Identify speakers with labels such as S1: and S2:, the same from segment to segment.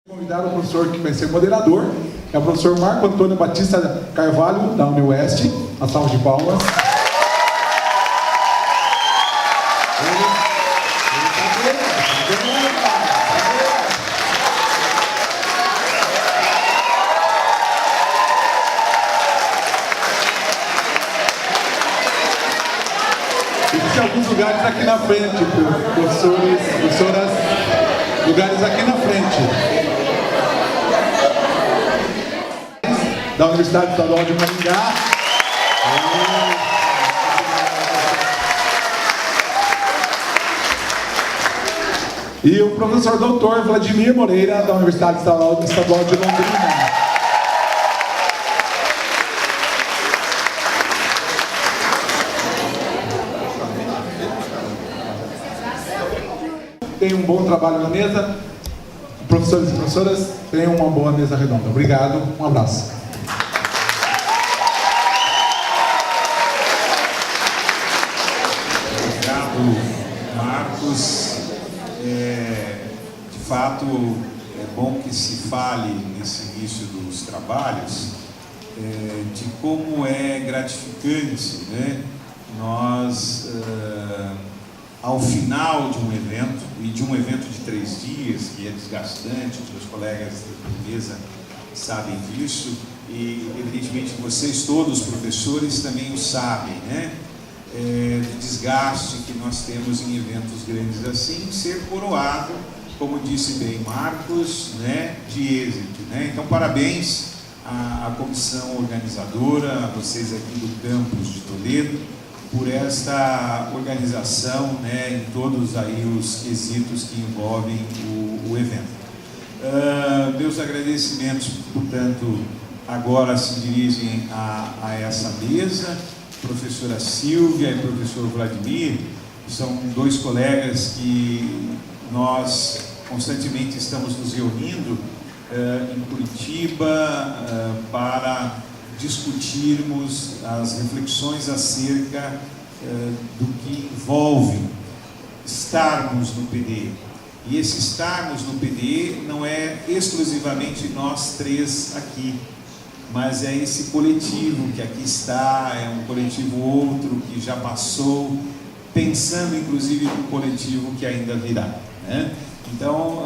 S1: Convidar o professor que vai ser moderador, é o professor Marco Antônio Batista Carvalho, da UniOeste. Uma salva de palmas. Existem alguns lugares aqui na frente, professores, professoras, lugares aqui na frente. Da Universidade Estadual de Maringá. E o professor doutor Vladimir Moreira, da Universidade Estadual de Londrina. Tem um bom trabalho na mesa. Professores e professoras, tenham uma boa mesa redonda. Obrigado, um abraço.
S2: Marcos, de fato é bom que se fale nesse início dos trabalhos de como é gratificante, né? Nós, ao final de um evento, e de um evento de 3 dias, que é desgastante, os meus colegas de mesa sabem disso, e evidentemente vocês todos, professores, também o sabem, né? Do desgaste que nós temos em eventos grandes assim, ser coroado, como disse bem Marcos, né, de êxito, né? Então, parabéns à comissão organizadora, a vocês aqui do campus de Toledo, por esta organização, né, em todos aí os quesitos que envolvem o evento. Meus agradecimentos, portanto, agora se dirigem a essa mesa. Professora Silvia e professor Vladimir são 2 colegas que nós constantemente estamos nos reunindo em Curitiba para discutirmos as reflexões acerca do que envolve estarmos no PDE. E esse estarmos no PDE não é exclusivamente nós 3 aqui, mas é esse coletivo que aqui está, é um coletivo outro que já passou, pensando inclusive no coletivo que ainda virá, né? Então,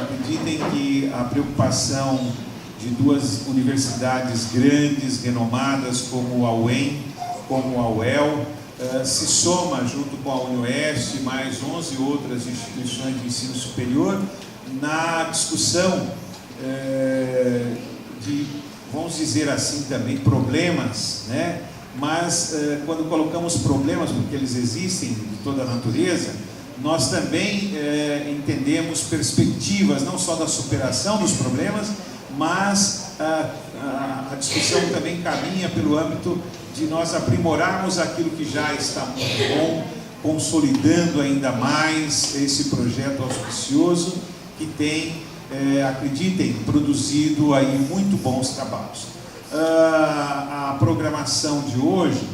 S2: acreditem que a preocupação de 2 universidades grandes, renomadas, como a UEM, como a UEL, se soma junto com a UniOeste, mais 11 outras instituições de ensino superior, na discussão de, vamos dizer assim também, problemas, né? Mas quando colocamos problemas, porque eles existem de toda a natureza, nós também entendemos perspectivas, não só da superação dos problemas, mas a discussão também caminha pelo âmbito de nós aprimorarmos aquilo que já está muito bom, consolidando ainda mais esse projeto auspicioso que tem, acreditem, produzido aí muito bons trabalhos. A programação de hoje,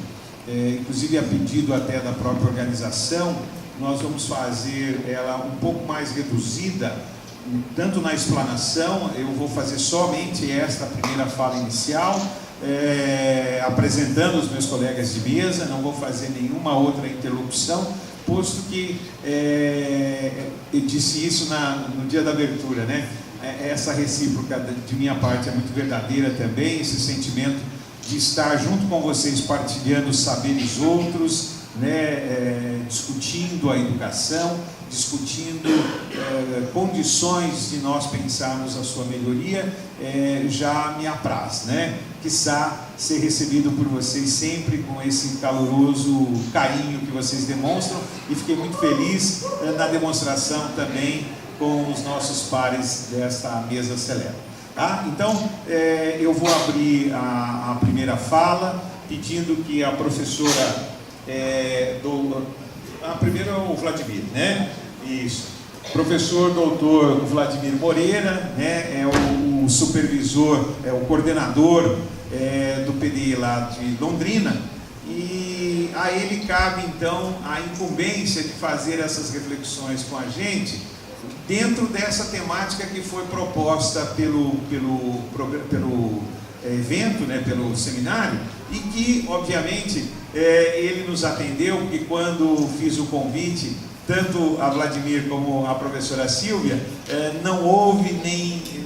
S2: inclusive a pedido até da própria organização, nós vamos fazer ela um pouco mais reduzida, tanto na explanação. Eu vou fazer somente esta primeira fala inicial, apresentando os meus colegas de mesa, não vou fazer nenhuma outra interlocução, posto que eu disse isso no dia da abertura, né? Essa recíproca de minha parte é muito verdadeira também, esse sentimento de estar junto com vocês, partilhando os saberes outros, né? Discutindo a educação, discutindo condições de nós pensarmos a sua melhoria, já me apraz, né? Quiçá ser recebido por vocês sempre com esse caloroso carinho que vocês demonstram, e fiquei muito feliz na demonstração também com os nossos pares desta mesa seleta. Tá? Então, eu vou abrir a primeira fala, pedindo que a professora, primeiro é o Vladimir, né? Isso. Professor doutor Vladimir Moreira, né? É o supervisor, é o coordenador do PDE lá de Londrina, e a ele cabe então a incumbência de fazer essas reflexões com a gente, dentro dessa temática que foi proposta pelo evento, né, pelo seminário, e que, obviamente, ele nos atendeu, porque quando fiz o convite, tanto a Vladimir como a professora Silvia, não houve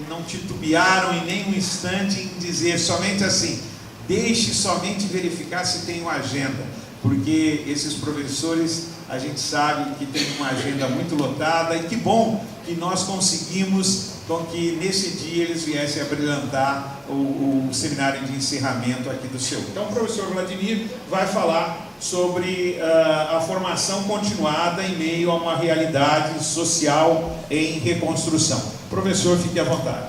S2: não titubearam em nenhum instante em dizer somente assim: deixe somente verificar se tem uma agenda, porque esses professores, a gente sabe que tem uma agenda muito lotada, e que bom que nós conseguimos com que nesse dia eles viessem a brilhantar o seminário de encerramento aqui do CEU. Então o professor Vladimir vai falar sobre a formação continuada em meio a uma realidade social em reconstrução. Professor, fique à vontade.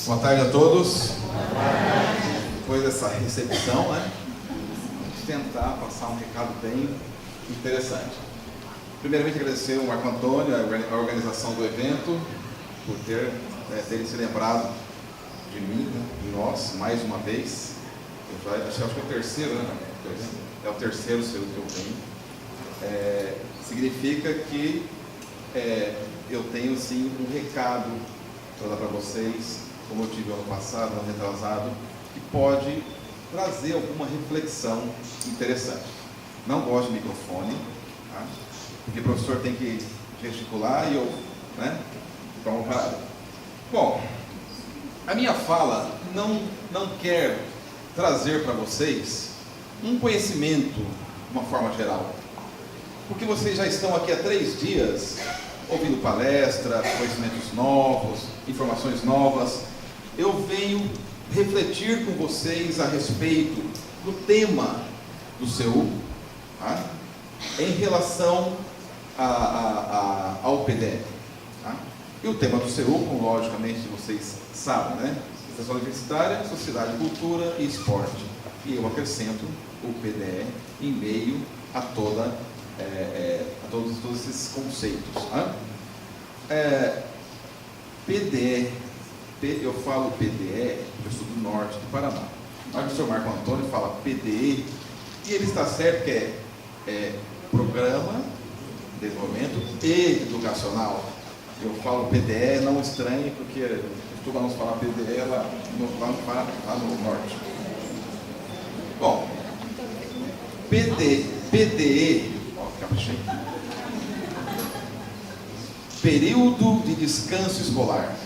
S3: Boa tarde a todos. Depois dessa recepção, né, vamos tentar passar um recado bem interessante. Primeiramente, agradecer ao Marco Antônio, a organização do evento, por terem se lembrado de mim, né, de nós, mais uma vez. Acho que é o terceiro, né? É o terceiro seu que eu tenho. Significa que eu tenho, sim, um recado para dar para vocês, como eu tive ano passado, ano retrasado, que pode trazer alguma reflexão interessante. Não gosto de microfone, tá? Porque o professor tem que gesticular e eu, né? Então, bom, a minha fala não quer trazer para vocês um conhecimento de uma forma geral, porque vocês já estão aqui há 3 dias ouvindo palestra, conhecimentos novos, informações novas. Eu venho refletir com vocês a respeito do tema do CEU, tá? Em relação ao PDE. Tá? E o tema do CEU, como logicamente vocês sabem, né? Extensão Universitária, Sociedade, Cultura e Esporte. E eu acrescento o PDE em meio a todos esses conceitos. Tá? PDE, eu falo PDE, eu sou do norte do Paraná. Mas o professor Marco Antônio fala PDE, e ele está certo que é Programa de Desenvolvimento Educacional. Eu falo PDE, não estranhe, porque vamos falar PDE lá no norte. Bom, PDE, ó, caprichei. Período de descanso escolar.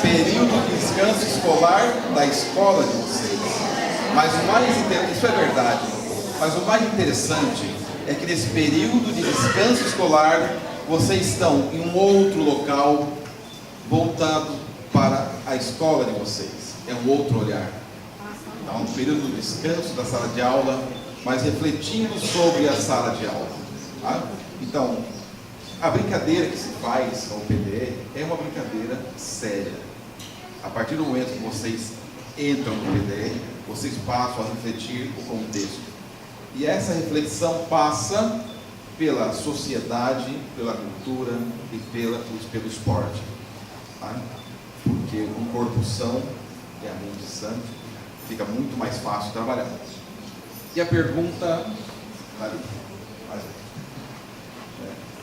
S3: Período de descanso escolar da escola de vocês. Mas o mais interessante, isso é verdade, mas o mais interessante é que nesse período de descanso escolar vocês estão em um outro local voltado para a escola de vocês. É um outro olhar. Então, no período de descanso da sala de aula, mas refletindo sobre a sala de aula. Tá? Então, a brincadeira que se faz com o PDE é uma brincadeira séria. A partir do momento que vocês entram no PDE, vocês passam a refletir o contexto. E essa reflexão passa pela sociedade, pela cultura e pelo esporte. Tá? Porque um corpo são e a mente sã, fica muito mais fácil trabalhar. E a pergunta...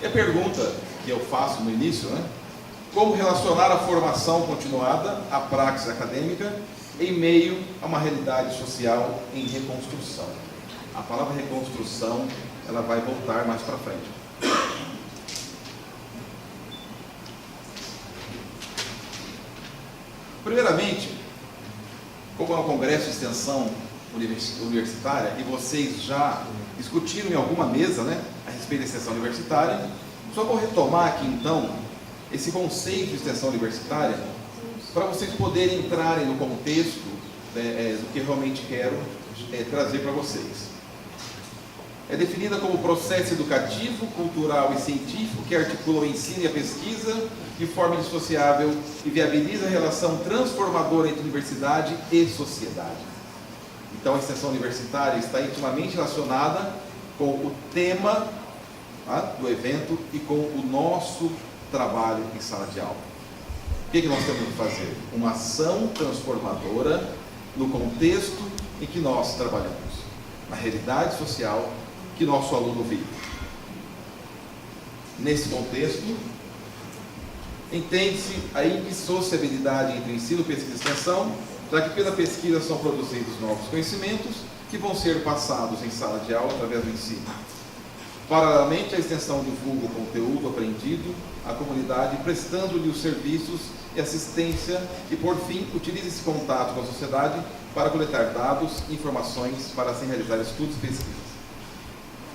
S3: E a pergunta que eu faço no início, né? Como relacionar a formação continuada à praxis acadêmica em meio a uma realidade social em reconstrução? A palavra reconstrução, ela vai voltar mais para frente. Primeiramente, como é um congresso de extensão universitária e vocês já discutiram em alguma mesa, né, a respeito da extensão universitária, só vou retomar aqui então esse conceito de extensão universitária para vocês poderem entrarem no contexto do que eu realmente quero trazer para vocês. É definida como processo educativo, cultural e científico que articula o ensino e a pesquisa de forma indissociável e viabiliza a relação transformadora entre universidade e sociedade. Então, a extensão universitária está intimamente relacionada com o tema do evento e com o nosso trabalho em sala de aula. O que nós temos que fazer? Uma ação transformadora no contexto em que nós trabalhamos, na realidade social que nosso aluno vive. Nesse contexto, entende-se a indissociabilidade entre ensino, pesquisa e extensão, já que pela pesquisa são produzidos novos conhecimentos que vão ser passados em sala de aula através do ensino. Paralelamente, a extensão divulga o conteúdo aprendido à comunidade, prestando-lhe os serviços e assistência e, por fim, utiliza esse contato com a sociedade para coletar dados e informações para assim realizar estudos e pesquisas.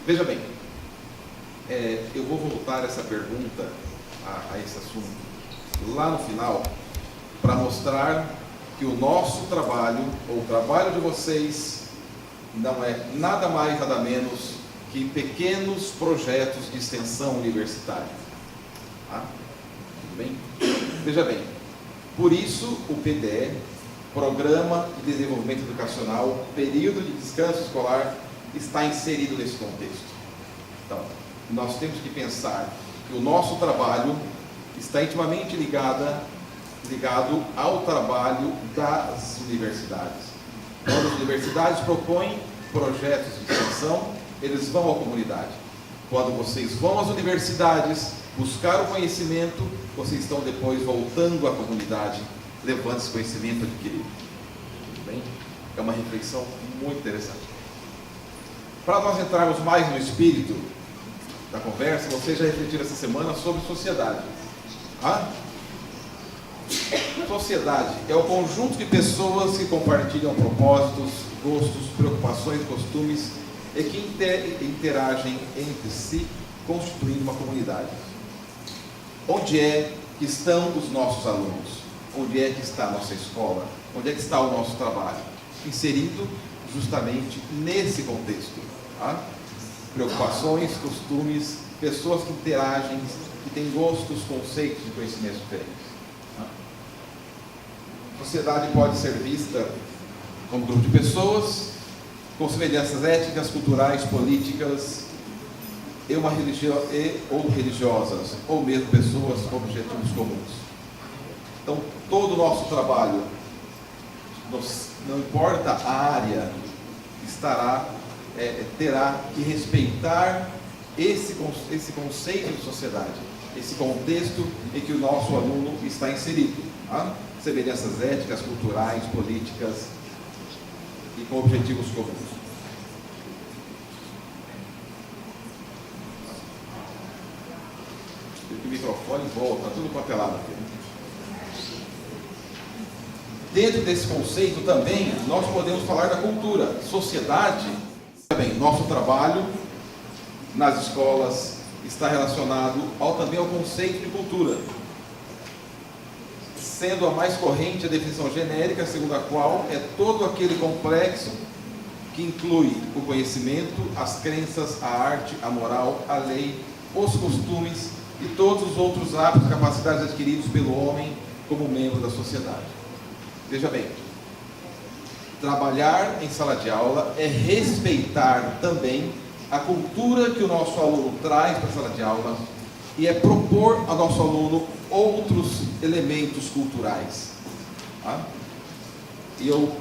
S3: Veja bem, eu vou voltar essa pergunta a esse assunto lá no final para mostrar que o nosso trabalho, ou o trabalho de vocês, não é nada mais, nada menos que pequenos projetos de extensão universitária. Tá? Tudo bem? Veja bem, por isso o PDE, Programa de Desenvolvimento Educacional, Período de Descanso Escolar, está inserido nesse contexto. Então, nós temos que pensar que o nosso trabalho está intimamente ligado ao trabalho das universidades. Quando as universidades propõem projetos de extensão, eles vão à comunidade. Quando vocês vão às universidades buscar o conhecimento, vocês estão depois voltando à comunidade, levando esse conhecimento adquirido. Tudo bem? É uma reflexão muito interessante. Para nós entrarmos mais no espírito da conversa, vocês já refletiram essa semana sobre sociedade. Sociedade é o conjunto de pessoas que compartilham propósitos, gostos, preocupações, costumes e que interagem entre si, constituindo uma comunidade. Onde é que estão os nossos alunos? Onde é que está a nossa escola? Onde é que está o nosso trabalho? Inserido justamente nesse contexto. Preocupações, costumes, pessoas que interagem, que têm gostos, conceitos e conhecimentos diferentes. A sociedade pode ser vista como um grupo de pessoas com semelhanças étnicas, culturais, políticas ou religiosas, ou mesmo pessoas com objetivos comuns. Então, todo o nosso trabalho, não importa a área, terá que respeitar esse conceito de sociedade, esse contexto em que o nosso aluno está inserido. Semelhanças éticas, culturais, políticas e com objetivos comuns. O microfone volta, tudo papelado aqui. Dentro desse conceito também, nós podemos falar da cultura. Sociedade, bem, nosso trabalho nas escolas está relacionado também ao conceito de cultura, sendo a mais corrente a definição genérica, segundo a qual é todo aquele complexo que inclui o conhecimento, as crenças, a arte, a moral, a lei, os costumes e todos os outros hábitos e capacidades adquiridos pelo homem como membro da sociedade. Veja bem, trabalhar em sala de aula é respeitar também a cultura que o nosso aluno traz para a sala de aula e é propor ao nosso aluno outros elementos culturais. E eu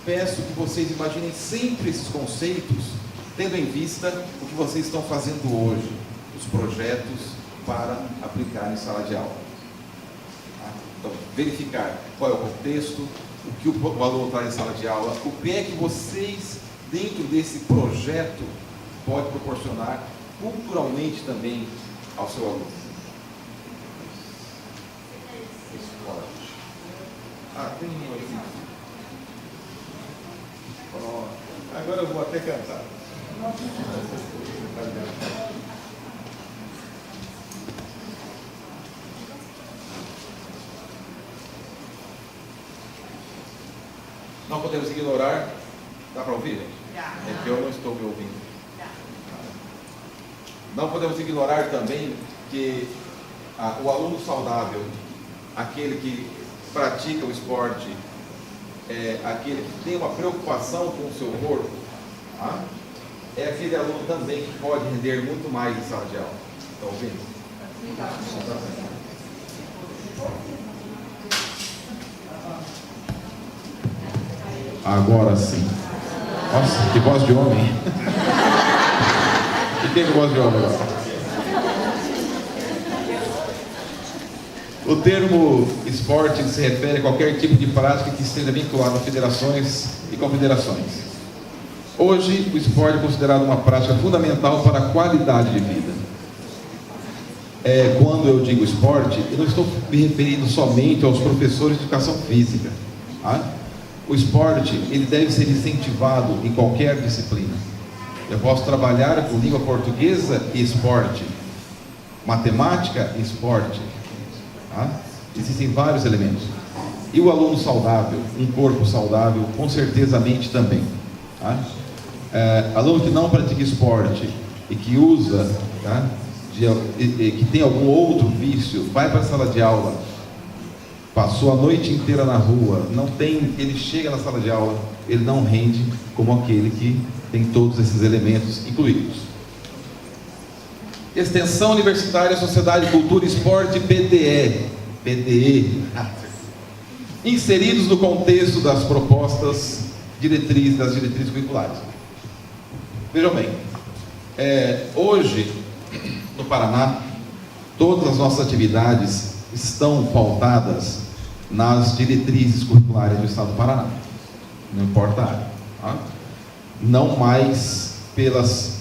S3: peço que vocês imaginem sempre esses conceitos, tendo em vista o que vocês estão fazendo hoje, os projetos para aplicar em sala de aula. Então, verificar qual é o contexto, o que o aluno traz em sala de aula, o que é que vocês, dentro desse projeto, pode proporcionar culturalmente também ao seu aluno. Tem um aqui. Agora eu vou até cantar. Não podemos ignorar. Dá para ouvir, gente? É que eu não estou me ouvindo. Não podemos ignorar também que o aluno saudável, aquele que pratica o esporte, aquele que tem uma preocupação com o seu corpo, é aquele aluno também que pode render muito mais em sala de aula. Estão ouvindo?
S4: Agora sim. Nossa, que voz de homem. E quem que voz de homem agora? O termo esporte se refere a qualquer tipo de prática que esteja vinculado a federações e confederações. Hoje, o esporte é considerado uma prática fundamental para a qualidade de vida. Quando eu digo esporte, eu não estou me referindo somente aos professores de educação física. Tá? O esporte, ele deve ser incentivado em qualquer disciplina. Eu posso trabalhar com língua portuguesa e esporte, matemática e esporte. Tá? Existem vários elementos. E o aluno saudável, um corpo saudável, com certeza a mente também. Tá? Aluno que não pratica esporte e que usa, tá? Que tem algum outro vício, vai para a sala de aula, passou a noite inteira na rua, ele chega na sala de aula, ele não rende como aquele que tem todos esses elementos incluídos. Extensão Universitária, Sociedade, Cultura, Esporte, PDE, inseridos no contexto das propostas das diretrizes curriculares. Vejam bem, hoje, no Paraná, todas as nossas atividades estão pautadas nas diretrizes curriculares do Estado do Paraná, não importa a área, tá? Não mais pelos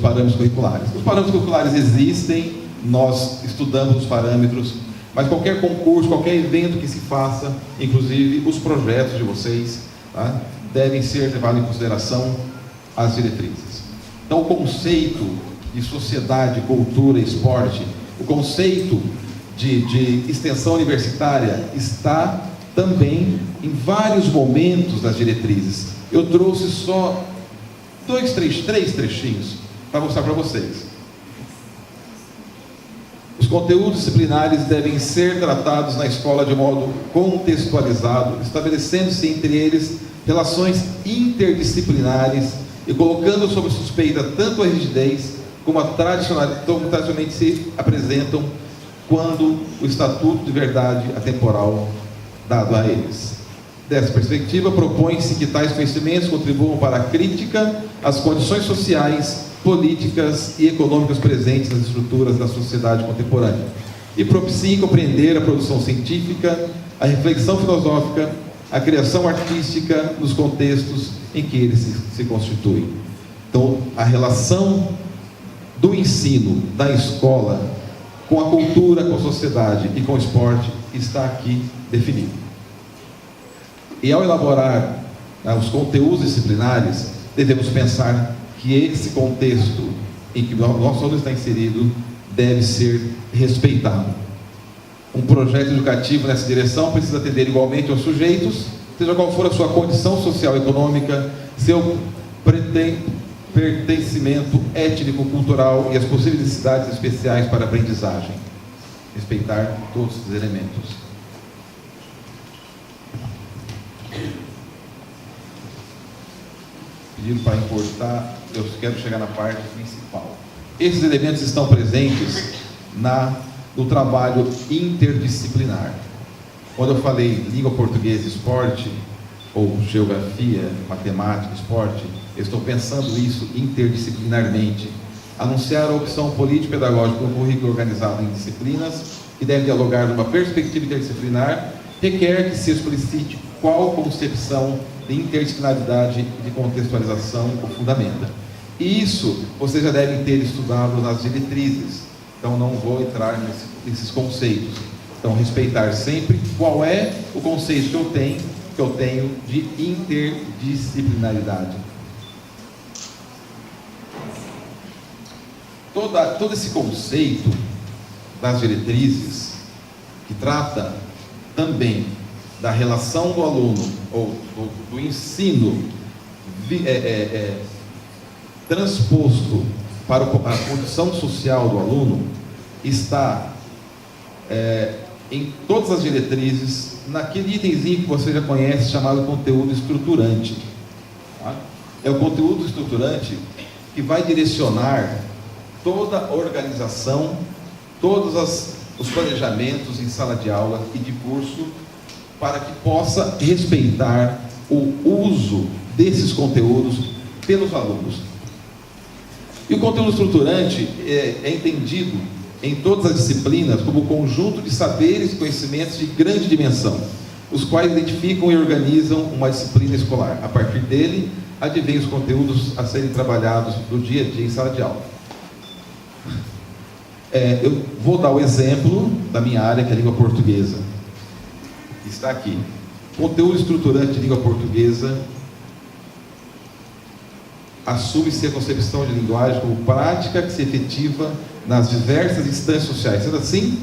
S4: parâmetros curriculares. Os parâmetros curriculares existem, nós estudamos os parâmetros, mas qualquer concurso, qualquer evento que se faça, inclusive os projetos de vocês, tá? Devem ser levados em consideração as diretrizes. Então, o conceito de sociedade, cultura e esporte, o conceito de extensão universitária está também em vários momentos das diretrizes. Eu trouxe só três trechinhos para mostrar para vocês. Os conteúdos disciplinares devem ser tratados na escola de modo contextualizado, estabelecendo-se entre eles relações interdisciplinares e colocando sob suspeita tanto a rigidez como tradicionalmente se apresentam quando o estatuto de verdade atemporal dado a eles. Dessa perspectiva, propõe-se que tais conhecimentos contribuam para a crítica às condições sociais, políticas e econômicas presentes nas estruturas da sociedade contemporânea e propiciem compreender a produção científica, a reflexão filosófica, a criação artística nos contextos em que eles se constituem. Então, a relação do ensino da escola com a cultura, com a sociedade e com o esporte está aqui definido. E ao elaborar os conteúdos disciplinares, devemos pensar que esse contexto em que o nosso aluno está inserido deve ser respeitado. Um projeto educativo nessa direção precisa atender igualmente aos sujeitos, seja qual for a sua condição social e econômica, seu pertencimento étnico-cultural e as possíveis necessidades especiais para a aprendizagem. Respeitar todos esses elementos. Pedindo para importar, eu quero chegar na parte principal. Esses elementos estão presentes no trabalho interdisciplinar. Quando eu falei língua portuguesa e esporte, ou geografia, matemática, esporte, eu estou pensando isso interdisciplinarmente. Anunciar a opção político-pedagógica do currículo organizado em disciplinas, que deve dialogar numa perspectiva interdisciplinar, requer que se explicite qual concepção de interdisciplinaridade e de contextualização o fundamenta. E isso vocês já devem ter estudado nas diretrizes, então não vou entrar nesses conceitos. Então, respeitar sempre qual é o conceito que eu tenho de interdisciplinaridade. Todo esse conceito das diretrizes, que trata também da relação do aluno, ou do ensino transposto para a condição social do aluno, está em todas as diretrizes, naquele itemzinho que você já conhece, chamado conteúdo estruturante. Tá? É o conteúdo estruturante que vai direcionar toda a organização, todos os planejamentos em sala de aula e de curso, para que possa respeitar o uso desses conteúdos pelos alunos. E o conteúdo estruturante é entendido em todas as disciplinas como conjunto de saberes e conhecimentos de grande dimensão, os quais identificam e organizam uma disciplina escolar. A partir dele, advêm os conteúdos a serem trabalhados no dia a dia em sala de aula. Eu vou dar o exemplo da minha área, que é a língua portuguesa. Está aqui. Conteúdo estruturante de língua portuguesa assume-se a concepção de linguagem como prática que se efetiva nas diversas instâncias sociais. Sendo assim,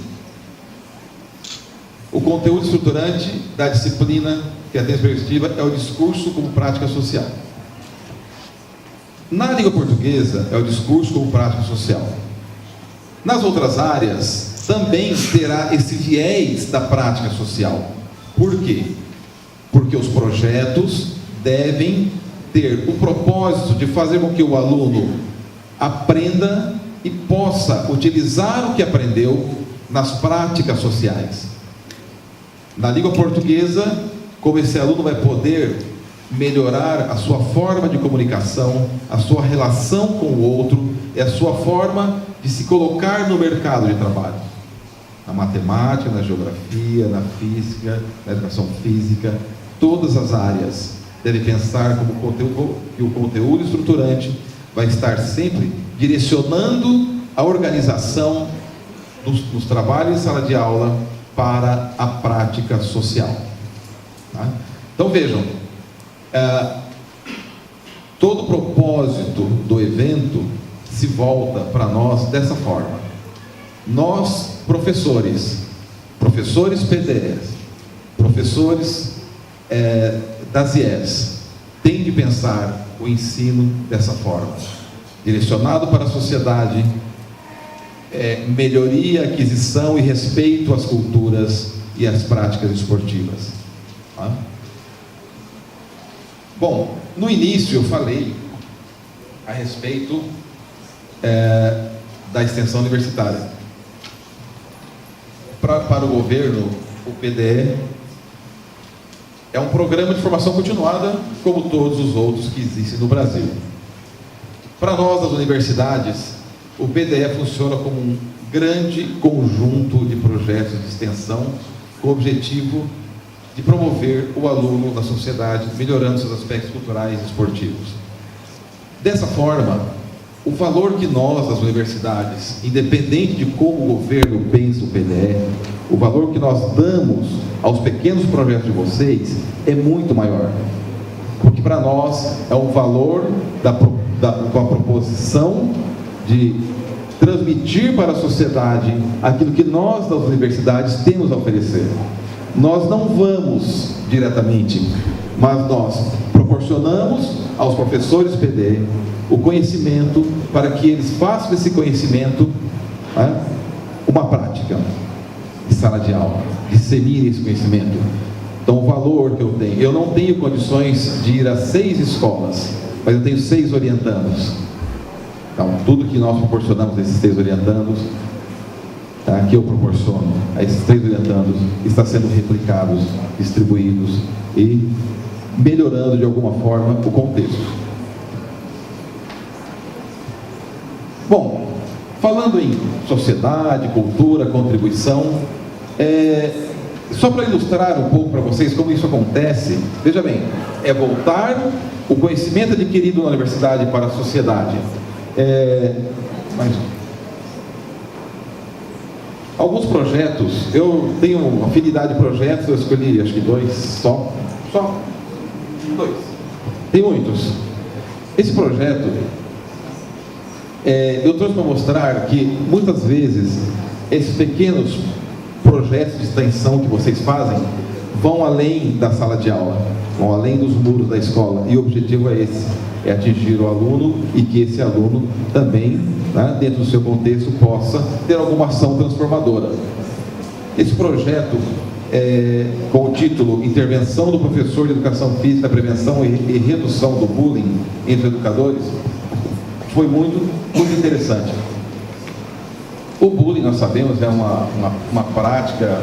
S4: o conteúdo estruturante da disciplina que é a perspectiva é o discurso como prática social. Na língua portuguesa é o discurso como prática social. Nas outras áreas também terá esse viés da prática social. Por quê? Porque os projetos devem ter o propósito de fazer com que o aluno aprenda e possa utilizar o que aprendeu nas práticas sociais. Na língua portuguesa, como esse aluno vai poder melhorar a sua forma de comunicação, a sua relação com o outro e a sua forma de se colocar no mercado de trabalho. Na matemática, na geografia, na física, na educação física, todas as áreas devem pensar como que o conteúdo estruturante vai estar sempre direcionando a organização dos trabalhos em sala de aula para a prática social. Tá? Então vejam, todo o propósito do evento se volta para nós dessa forma. Nós, professores PDEs, professores das IES, tem de pensar o ensino dessa forma, direcionado para a sociedade, melhoria, aquisição e respeito às culturas e às práticas esportivas. Tá? Bom, no início eu falei a respeito da extensão universitária. Para o governo, o PDE é um programa de formação continuada, como todos os outros que existem no Brasil. Para nós, das universidades, o PDE funciona como um grande conjunto de projetos de extensão com o objetivo de promover o aluno na sociedade, melhorando seus aspectos culturais e esportivos. Dessa forma, o valor que nós, das universidades, independente de como o governo pensa o PDE, o valor que nós damos aos pequenos projetos de vocês é muito maior. Porque para nós é um valor com a proposição de transmitir para a sociedade aquilo que nós, das universidades, temos a oferecer. Nós não vamos diretamente, mas nós proporcionamos aos professores PDE o conhecimento para que eles façam desse conhecimento uma prática de sala de aula, disseminem esse conhecimento. Então, o valor que eu tenho, eu não tenho condições de ir a 6 escolas, mas eu tenho 6 orientandos. Então, tudo que nós proporcionamos a esses 6 orientandos, que eu proporciono a esses 3 orientandos, está sendo replicados, distribuídos e melhorando de alguma forma o contexto. Bom, falando em sociedade, cultura, contribuição, só para ilustrar um pouco para vocês como isso acontece, veja bem, é voltar o conhecimento adquirido na universidade para a sociedade. Alguns projetos, eu tenho afinidade de projetos, eu escolhi acho que 2 só 2, tem muitos. Esse projeto, eu trouxe para mostrar que muitas vezes esses pequenos projetos de extensão que vocês fazem vão além da sala de aula, vão além dos muros da escola, e o objetivo é esse, é atingir o aluno e que esse aluno também, dentro do seu contexto, possa ter alguma ação transformadora. Esse projeto, com o título Intervenção do Professor de Educação Física, Prevenção e Redução do Bullying entre Educadores, foi muito interessante. O bullying, nós sabemos, é uma prática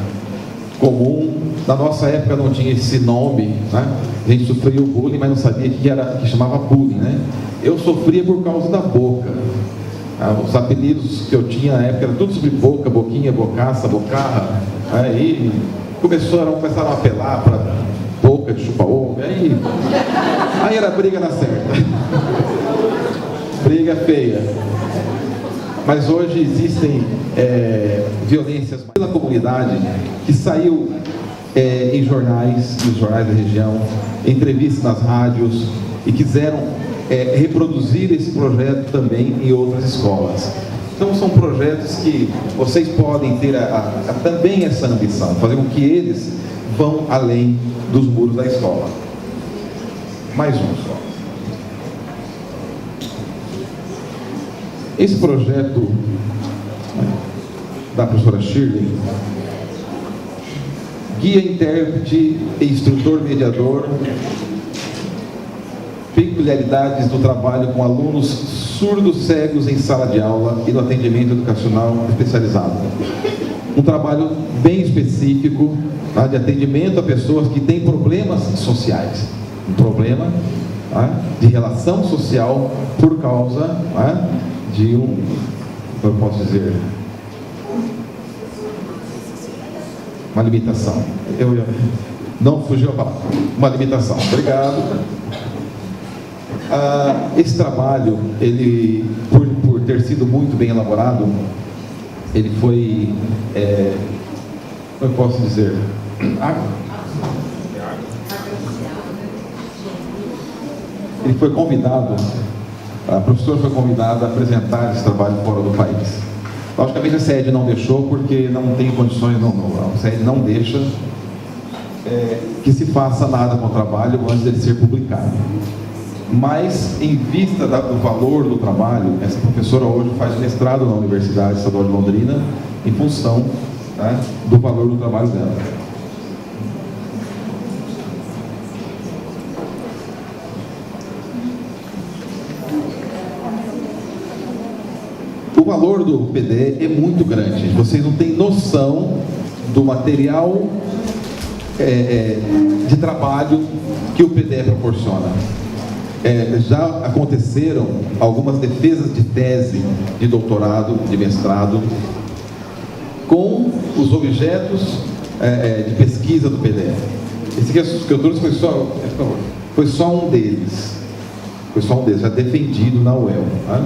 S4: comum. Na nossa época não tinha esse nome, né? A gente sofria o bullying, mas não sabia que chamava bullying, né? Eu sofria por causa da boca. Os apelidos que eu tinha na época eram tudo sobre boca, boquinha, bocaça, bocarra. Aí começaram a apelar para boca de chupa-ovo. Aí era briga na certa. Briga feia. Mas hoje existem violências pela comunidade que saiu em jornais, nos jornais da região, entrevistas nas rádios, e quiseram reproduzir esse projeto também em outras escolas. Então são projetos que vocês podem ter também essa ambição, fazer com que eles vão além dos muros da escola. Mais um só. Esse projeto da professora Shirley, guia, intérprete e instrutor mediador, peculiaridades do trabalho com alunos surdos cegos em sala de aula e no atendimento educacional especializado. Um trabalho bem específico, tá, de atendimento a pessoas que têm problemas sociais. Um problema, tá, de relação social por causa, tá, de eu posso dizer, uma limitação. Não fugiu a palavra. Uma limitação. Obrigado. Esse trabalho, ele, por ter sido muito bem elaborado, ele foi, como eu posso dizer, ele foi convidado, a professora foi convidada a apresentar esse trabalho fora do país. Logicamente a SED não deixou, porque não tem condições, a SED não deixa que se faça nada com o trabalho antes dele ser publicado. Mas, em vista do valor do trabalho, essa professora hoje faz mestrado na Universidade Estadual de Londrina, em função, né, do valor do trabalho dela. O valor do PDE é muito grande. Vocês não têm noção do material de trabalho que o PDE proporciona. Já aconteceram algumas defesas de tese de doutorado, de mestrado, com os objetos de pesquisa do PDE. Esse que eu trouxe foi só um deles. Foi só um deles, já defendido na UEL. Tá?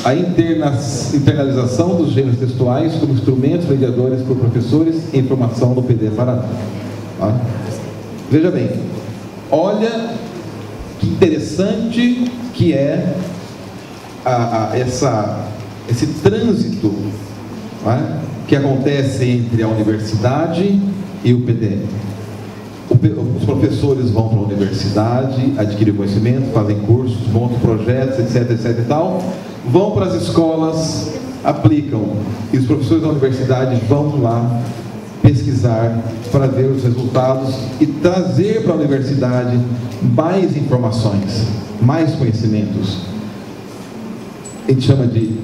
S4: A internalização dos gêneros textuais como instrumentos mediadores por professores em formação do PDE Paraná. Tá? Veja bem, olha que interessante que é esse trânsito, tá, que acontece entre a universidade e o PDE. Os professores vão para a universidade, adquirem conhecimento, fazem cursos, montam projetos, etc, etc e tal, vão para as escolas, aplicam, e os professores da universidade vão lá pesquisar para ver os resultados e trazer para a universidade mais informações, mais conhecimentos. A gente chama de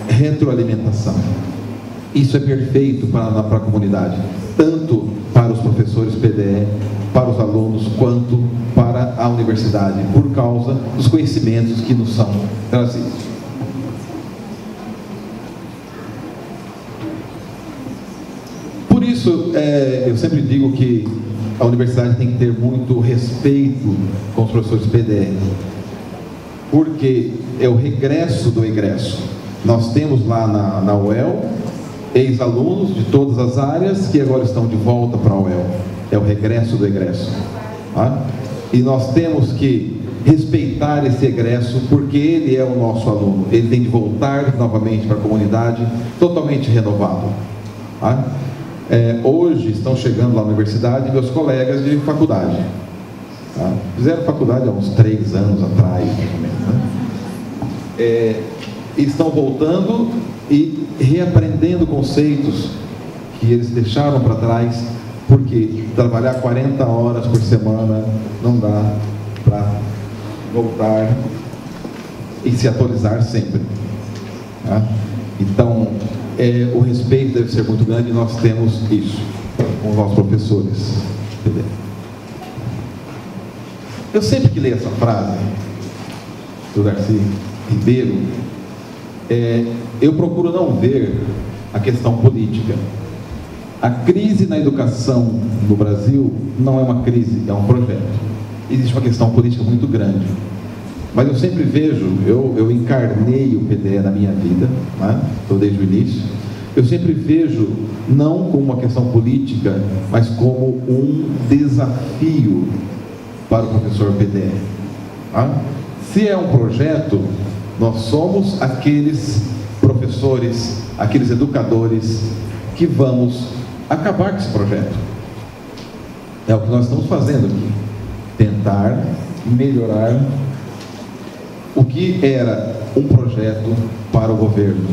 S4: retroalimentação. Isso é perfeito para a comunidade, tanto para os professores PDE, para os alunos, quanto para a universidade, por causa dos conhecimentos que nos são trazidos. Por isso, eu sempre digo que a universidade tem que ter muito respeito com os professores PDE, porque é o regresso do egresso. Nós temos lá na UEL ex-alunos de todas as áreas que agora estão de volta para a UEL. É o regresso do egresso. Tá? E nós temos que respeitar esse egresso, porque ele é o nosso aluno. Ele tem de voltar novamente para a comunidade totalmente renovado. Tá? Hoje estão chegando lá na universidade meus colegas de faculdade. Tá? Fizeram faculdade há uns 3 anos atrás, mais ou menos, né? Estão voltando e reaprendendo conceitos que eles deixaram para trás, porque trabalhar 40 horas por semana não dá para voltar e se atualizar sempre. Tá? Então, o respeito deve ser muito grande e nós temos isso com os nossos professores. Entendeu? Eu sempre que leio essa frase do Darcy Ribeiro, eu procuro não ver a questão política. A crise na educação no Brasil não é uma crise, é um projeto. Existe uma questão política muito grande. Mas eu sempre vejo, eu encarnei o PDE na minha vida, né? Então, desde o início, eu sempre vejo não como uma questão política, mas como um desafio para o professor PDE. Tá? Se é um projeto, nós somos aqueles professores, aqueles educadores que vamos acabar com esse projeto. É o que nós estamos fazendo aqui. Tentar melhorar o que era um projeto para o governo.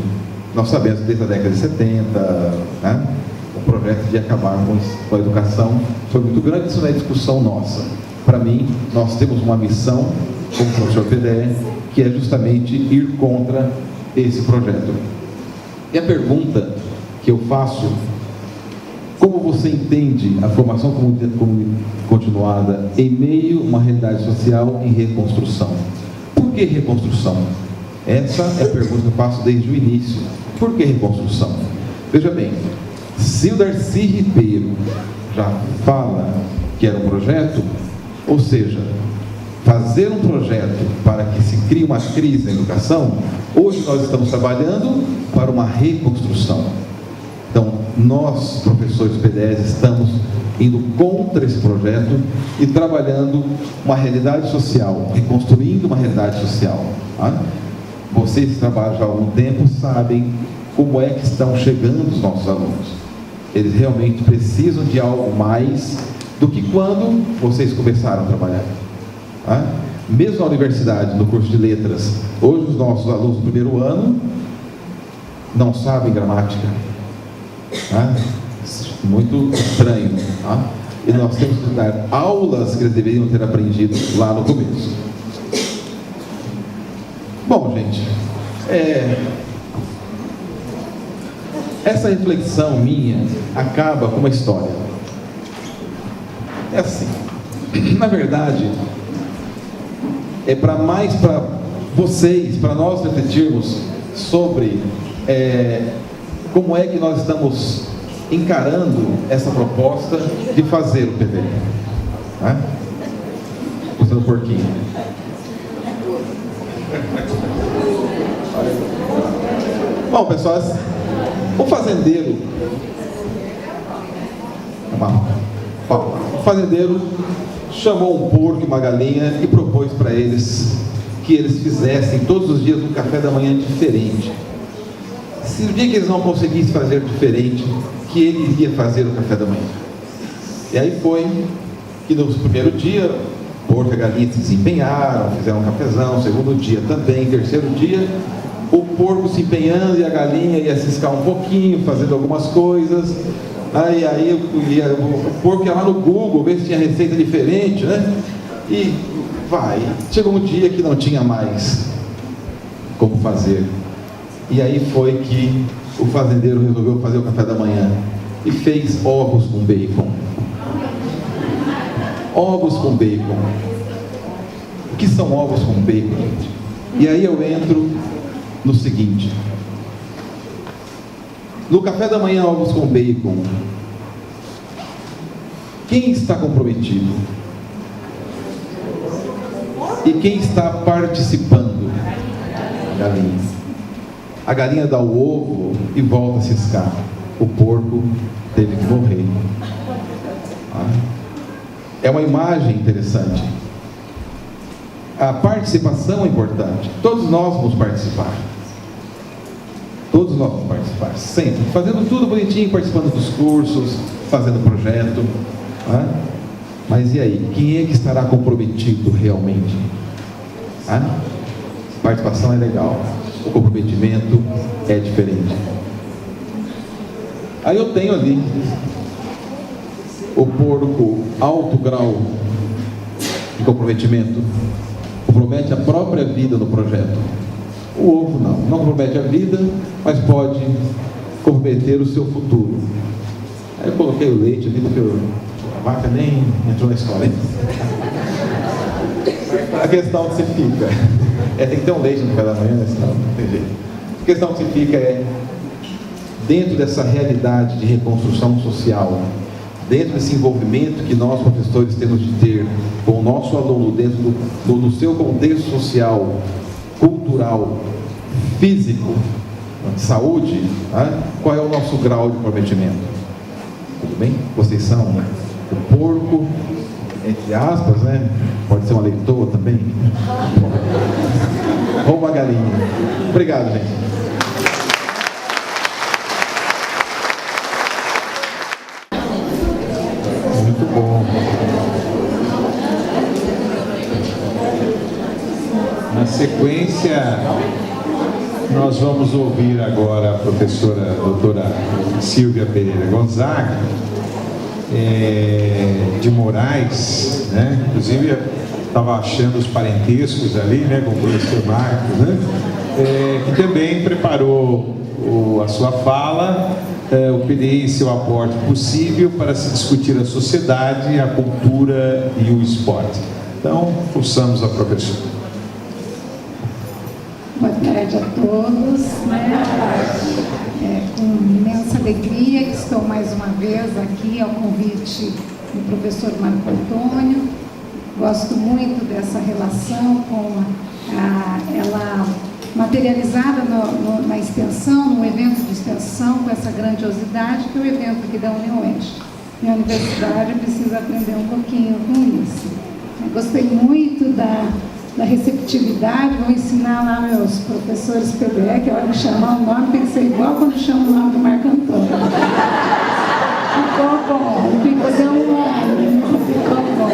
S4: Nós sabemos que desde a década de 70, né, o projeto de acabar com a educação foi muito grande. Isso não é discussão nossa. Para mim, nós temos uma missão como professor PDE, que é justamente ir contra esse projeto. E a pergunta que eu faço: como você entende a formação continuada em meio a uma realidade social em reconstrução? Por que reconstrução? Essa é a pergunta que eu faço desde o início. Por que reconstrução? Veja bem, se o Darcy Ribeiro já fala que era um projeto, ou seja, fazer um projeto para que se crie uma crise na educação, hoje nós estamos trabalhando para uma reconstrução. Então, nós, professores PDEs, estamos indo contra esse projeto e trabalhando uma realidade social, reconstruindo uma realidade social. Tá? Vocês que trabalham já há algum tempo sabem como é que estão chegando os nossos alunos. Eles realmente precisam de algo mais do que quando vocês começaram a trabalhar. Tá? Mesmo na universidade, no curso de letras, hoje os nossos alunos do primeiro ano não sabem gramática. Tá? Muito estranho. Tá? E nós temos que dar aulas que eles deveriam ter aprendido lá no começo. Bom, gente, essa reflexão minha acaba com uma história. É assim, na verdade, é para vocês, para nós refletirmos sobre como é que nós estamos encarando essa proposta de fazer o PDE. Tá? Gostando do porquinho. Bom, pessoal, o fazendeiro chamou um porco e uma galinha e propôs para eles que eles fizessem todos os dias um café da manhã diferente. Se o dia que eles não conseguissem fazer diferente, que ele iria fazer o café da manhã. E aí foi que no primeiro dia, porco e galinha se desempenharam, fizeram um cafezão, segundo dia também, terceiro dia, o porco se empenhando e a galinha ia ciscar um pouquinho, fazendo algumas coisas. Aí o porco ia lá no Google ver se tinha receita diferente, né? E chegou um dia que não tinha mais como fazer. E aí foi que o fazendeiro resolveu fazer o café da manhã e fez ovos com bacon. Ovos com bacon. O que são ovos com bacon, gente? E aí eu entro no seguinte: no café da manhã, ovos com bacon, quem está comprometido? E quem está participando? A galinha. A galinha dá o ovo e volta a ciscar. O porco teve que morrer. É uma imagem interessante. A participação é importante. Todos nós vamos participar. Todos nós vamos participar, sempre. Fazendo tudo bonitinho, participando dos cursos, fazendo projeto. Mas e aí? Quem é que estará comprometido realmente? Participação é legal. O comprometimento é diferente. Aí eu tenho ali o porco alto grau de comprometimento, compromete a própria vida no projeto. O ovo não compromete a vida, mas pode comprometer o seu futuro. Aí eu coloquei o leite ali, porque a vaca nem entrou na história. A questão que se fica, tem que ter um leite no café da manhã, né? Senão não tem jeito. A questão que se fica dentro dessa realidade de reconstrução social, dentro desse envolvimento que nós, professores, temos de ter com o nosso aluno dentro do seu contexto social, cultural, físico, de saúde, tá? Qual é o nosso grau de comprometimento? Tudo bem? Vocês são o porco, entre aspas, né? Pode ser uma leitoa também. Ou uma galinha. Obrigado, gente. Muito bom.
S2: Na sequência, nós vamos ouvir agora a professora doutora Silvia Pereira Gonzaga, de Moraes, né? Inclusive estava achando os parentescos ali, né, com o professor Marcos, né? Que também preparou a sua fala, o PDI e seu aporte possível para se discutir a sociedade, a cultura e o esporte. Então, ouçamos a professora.
S5: Boa tarde a todos, né? Com imensa alegria que estou mais uma vez aqui ao convite do professor Marco Antônio. Gosto muito dessa relação com ela materializada na extensão, no evento de extensão, com essa grandiosidade que é o evento aqui da UniOeste. E a universidade precisa aprender um pouquinho com isso. Gostei muito da receptividade, vou ensinar lá meus professores PBE, que a hora de chamar o nome tem que ser igual quando chama o nome do Marco Antônio. Ficou bom, ficou bom.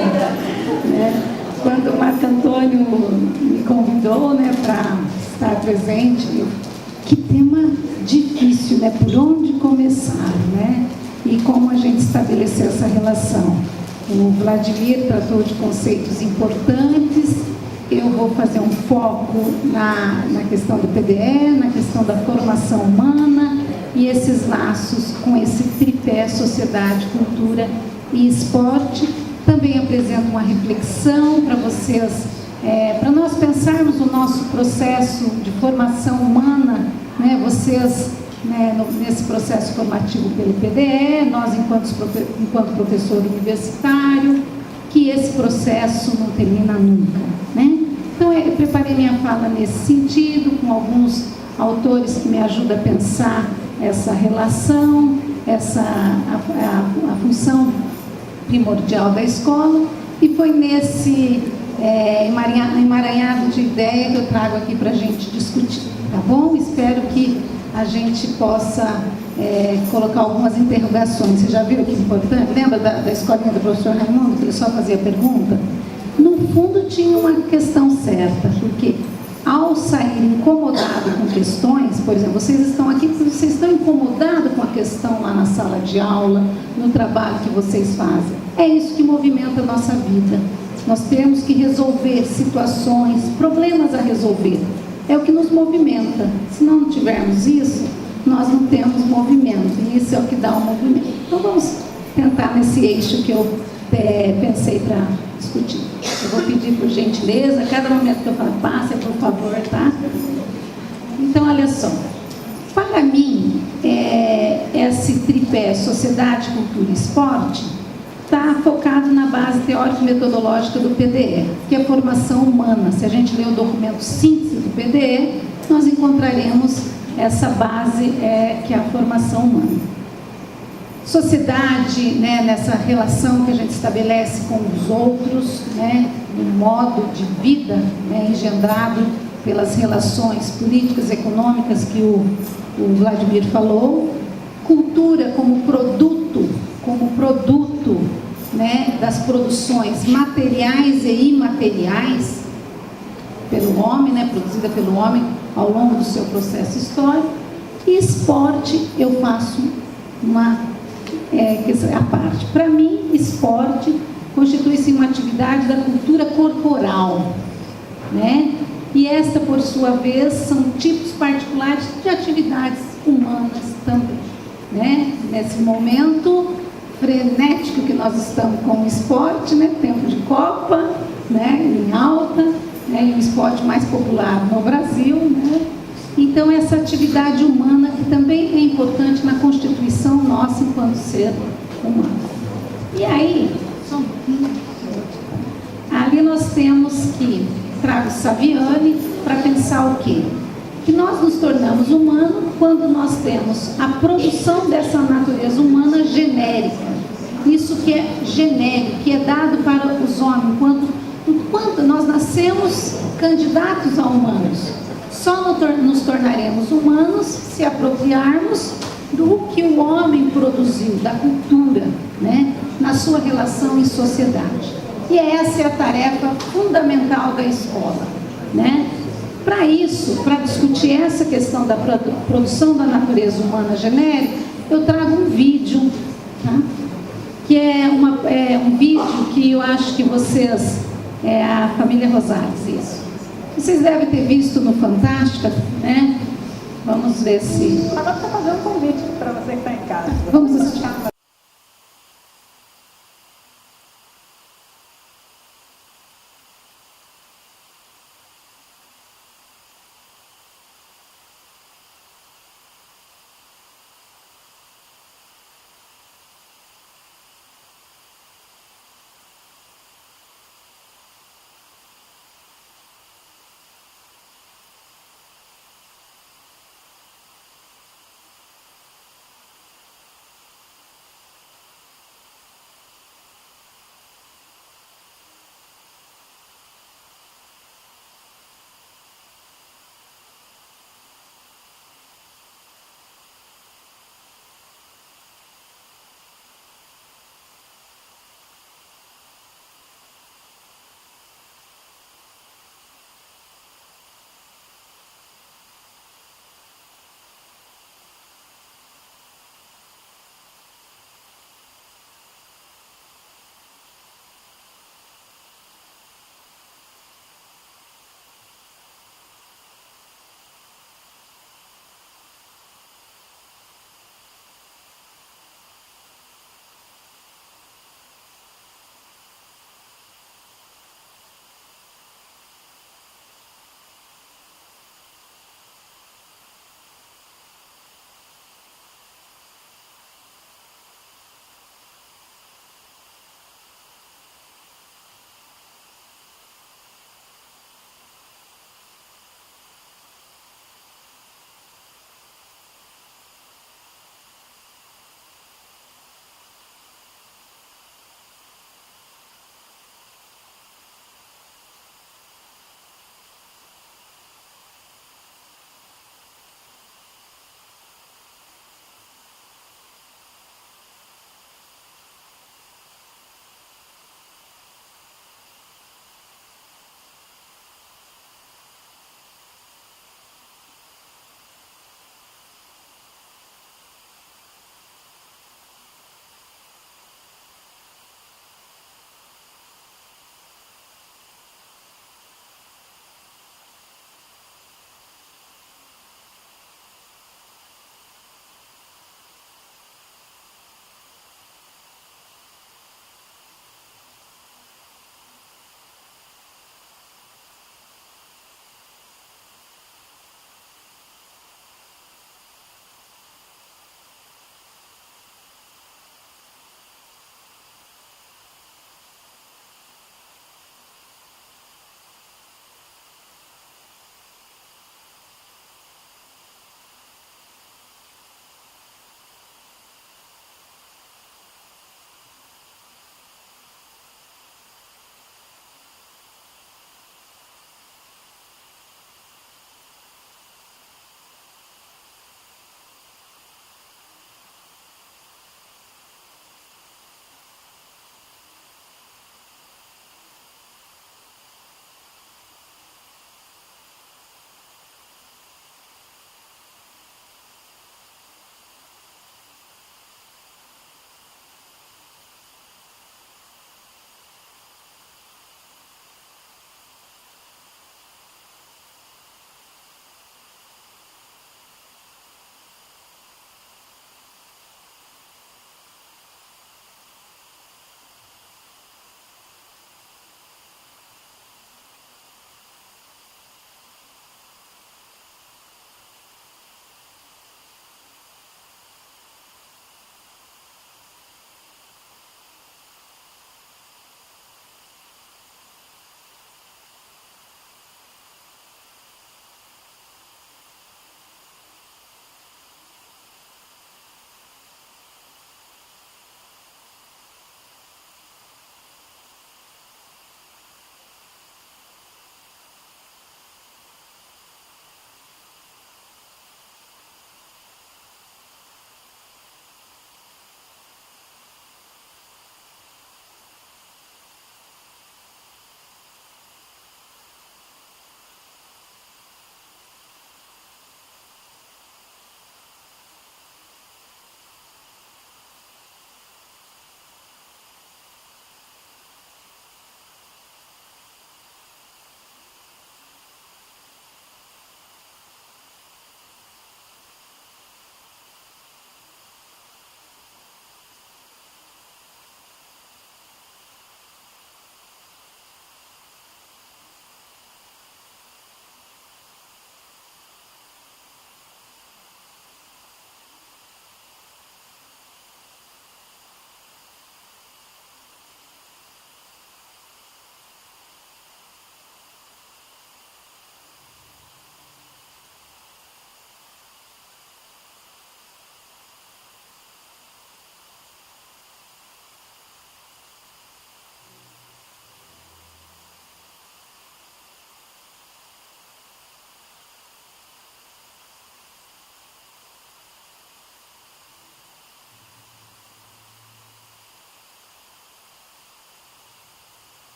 S5: Né? Quando o Marco Antônio me convidou, né, para estar presente, que tema difícil, né? Por onde começar, né? E como a gente estabelecer essa relação. O Vladimir tratou de conceitos importantes. Eu vou fazer um foco na questão do PDE, na questão da formação humana e esses laços com esse tripé sociedade, cultura e esporte. Também apresento uma reflexão para vocês, para nós pensarmos o nosso processo de formação humana, né? Vocês, né, nesse processo formativo pelo PDE, nós enquanto professor universitário, que esse processo não termina nunca, né? Então, eu preparei minha fala nesse sentido, com alguns autores que me ajudam a pensar essa relação, a função primordial da escola, e foi nesse emaranhado de ideia que eu trago aqui para a gente discutir, tá bom? Espero que a gente possa colocar algumas interrogações. Você já viu que importante? Lembra da escolinha do professor Raimundo, que ele só fazia pergunta? No fundo tinha uma questão certa, porque ao sair incomodado com questões, por exemplo, vocês estão aqui porque vocês estão incomodados com a questão lá na sala de aula, no trabalho que vocês fazem. É isso que movimenta a nossa vida. Nós temos que resolver situações, problemas a resolver. É o que nos movimenta. Se não tivermos isso, nós não temos movimento. E isso é o que dá o movimento. Então vamos tentar nesse eixo que eu pensei para discutir. Eu vou pedir por gentileza, a cada momento que eu falo, passe, por favor, tá? Então, olha só. Para mim, esse tripé sociedade, cultura e esporte está focado na base teórico-metodológica do PDE, que é a formação humana. Se a gente ler o documento síntese do PDE, nós encontraremos essa base que é a formação humana. Sociedade, né, nessa relação que a gente estabelece com os outros, né, no modo de vida, né, engendrado pelas relações políticas e econômicas que o Vladimir falou. Cultura como produto, né, das produções materiais e imateriais pelo homem, né, produzida pelo homem ao longo do seu processo histórico. E esporte, eu faço a parte. Para mim, esporte constitui-se uma atividade da cultura corporal, né? E esta, por sua vez, são tipos particulares de atividades humanas também, né? Nesse momento frenético que nós estamos com o esporte, né? Tempo de Copa, né? Em alta, né? E um esporte mais popular no Brasil, né? Então, essa atividade humana que também é importante na constituição nossa enquanto ser humano. E aí, só um pouquinho. Ali nós temos que trago Saviani para pensar o quê? Que nós nos tornamos humanos quando nós temos a produção dessa natureza humana genérica. Isso que é genérico, que é dado para os homens, quando nós nascemos candidatos a humanos. Só nos tornaremos humanos se apropriarmos do que o homem produziu, da cultura, né? Na sua relação em sociedade. E essa é a tarefa fundamental da escola, né? Para isso, para discutir essa questão da produção da natureza humana genérica, eu trago um vídeo, tá? Que é um vídeo que eu acho que vocês, a família Rosales, isso. Vocês devem ter visto no Fantástica, né? Vamos ver se...
S6: Agora está fazendo um convite para você que está em casa.
S5: Vamos assistir.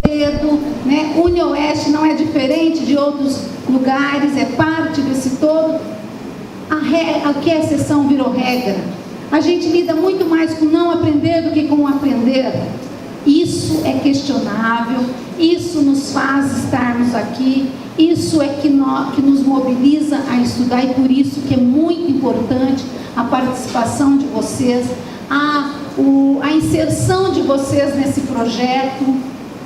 S5: dedo, né? UniOeste não é diferente de outros lugares, é parte desse todo. O que é exceção virou regra. A gente lida muito mais com não aprender do que com aprender. Isso é questionável, isso nos faz estarmos aqui, isso é que nos mobiliza a estudar, e por isso que é muito importante a participação de vocês, a inserção de vocês nesse projeto,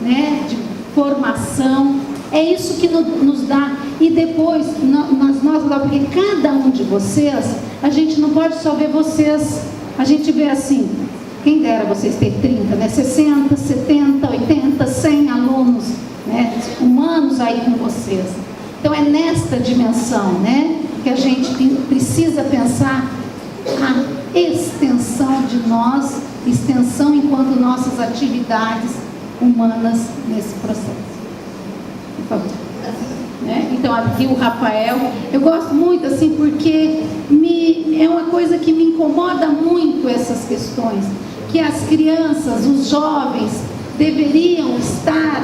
S5: né, de formação. É isso que nos dá. E depois, porque cada um de vocês, a gente não pode só ver vocês, a gente vê assim, quem dera vocês ter 30, né, 60, 70, 80, 100 alunos, né, humanos aí com vocês. Então é nesta dimensão, né, que a gente precisa pensar a extensão de nós, extensão enquanto nossas atividades humanas nesse processo. Por favor. Né? Então aqui o Rafael, eu gosto muito assim, porque é uma coisa que me incomoda muito, essas questões, que as crianças, os jovens deveriam estar,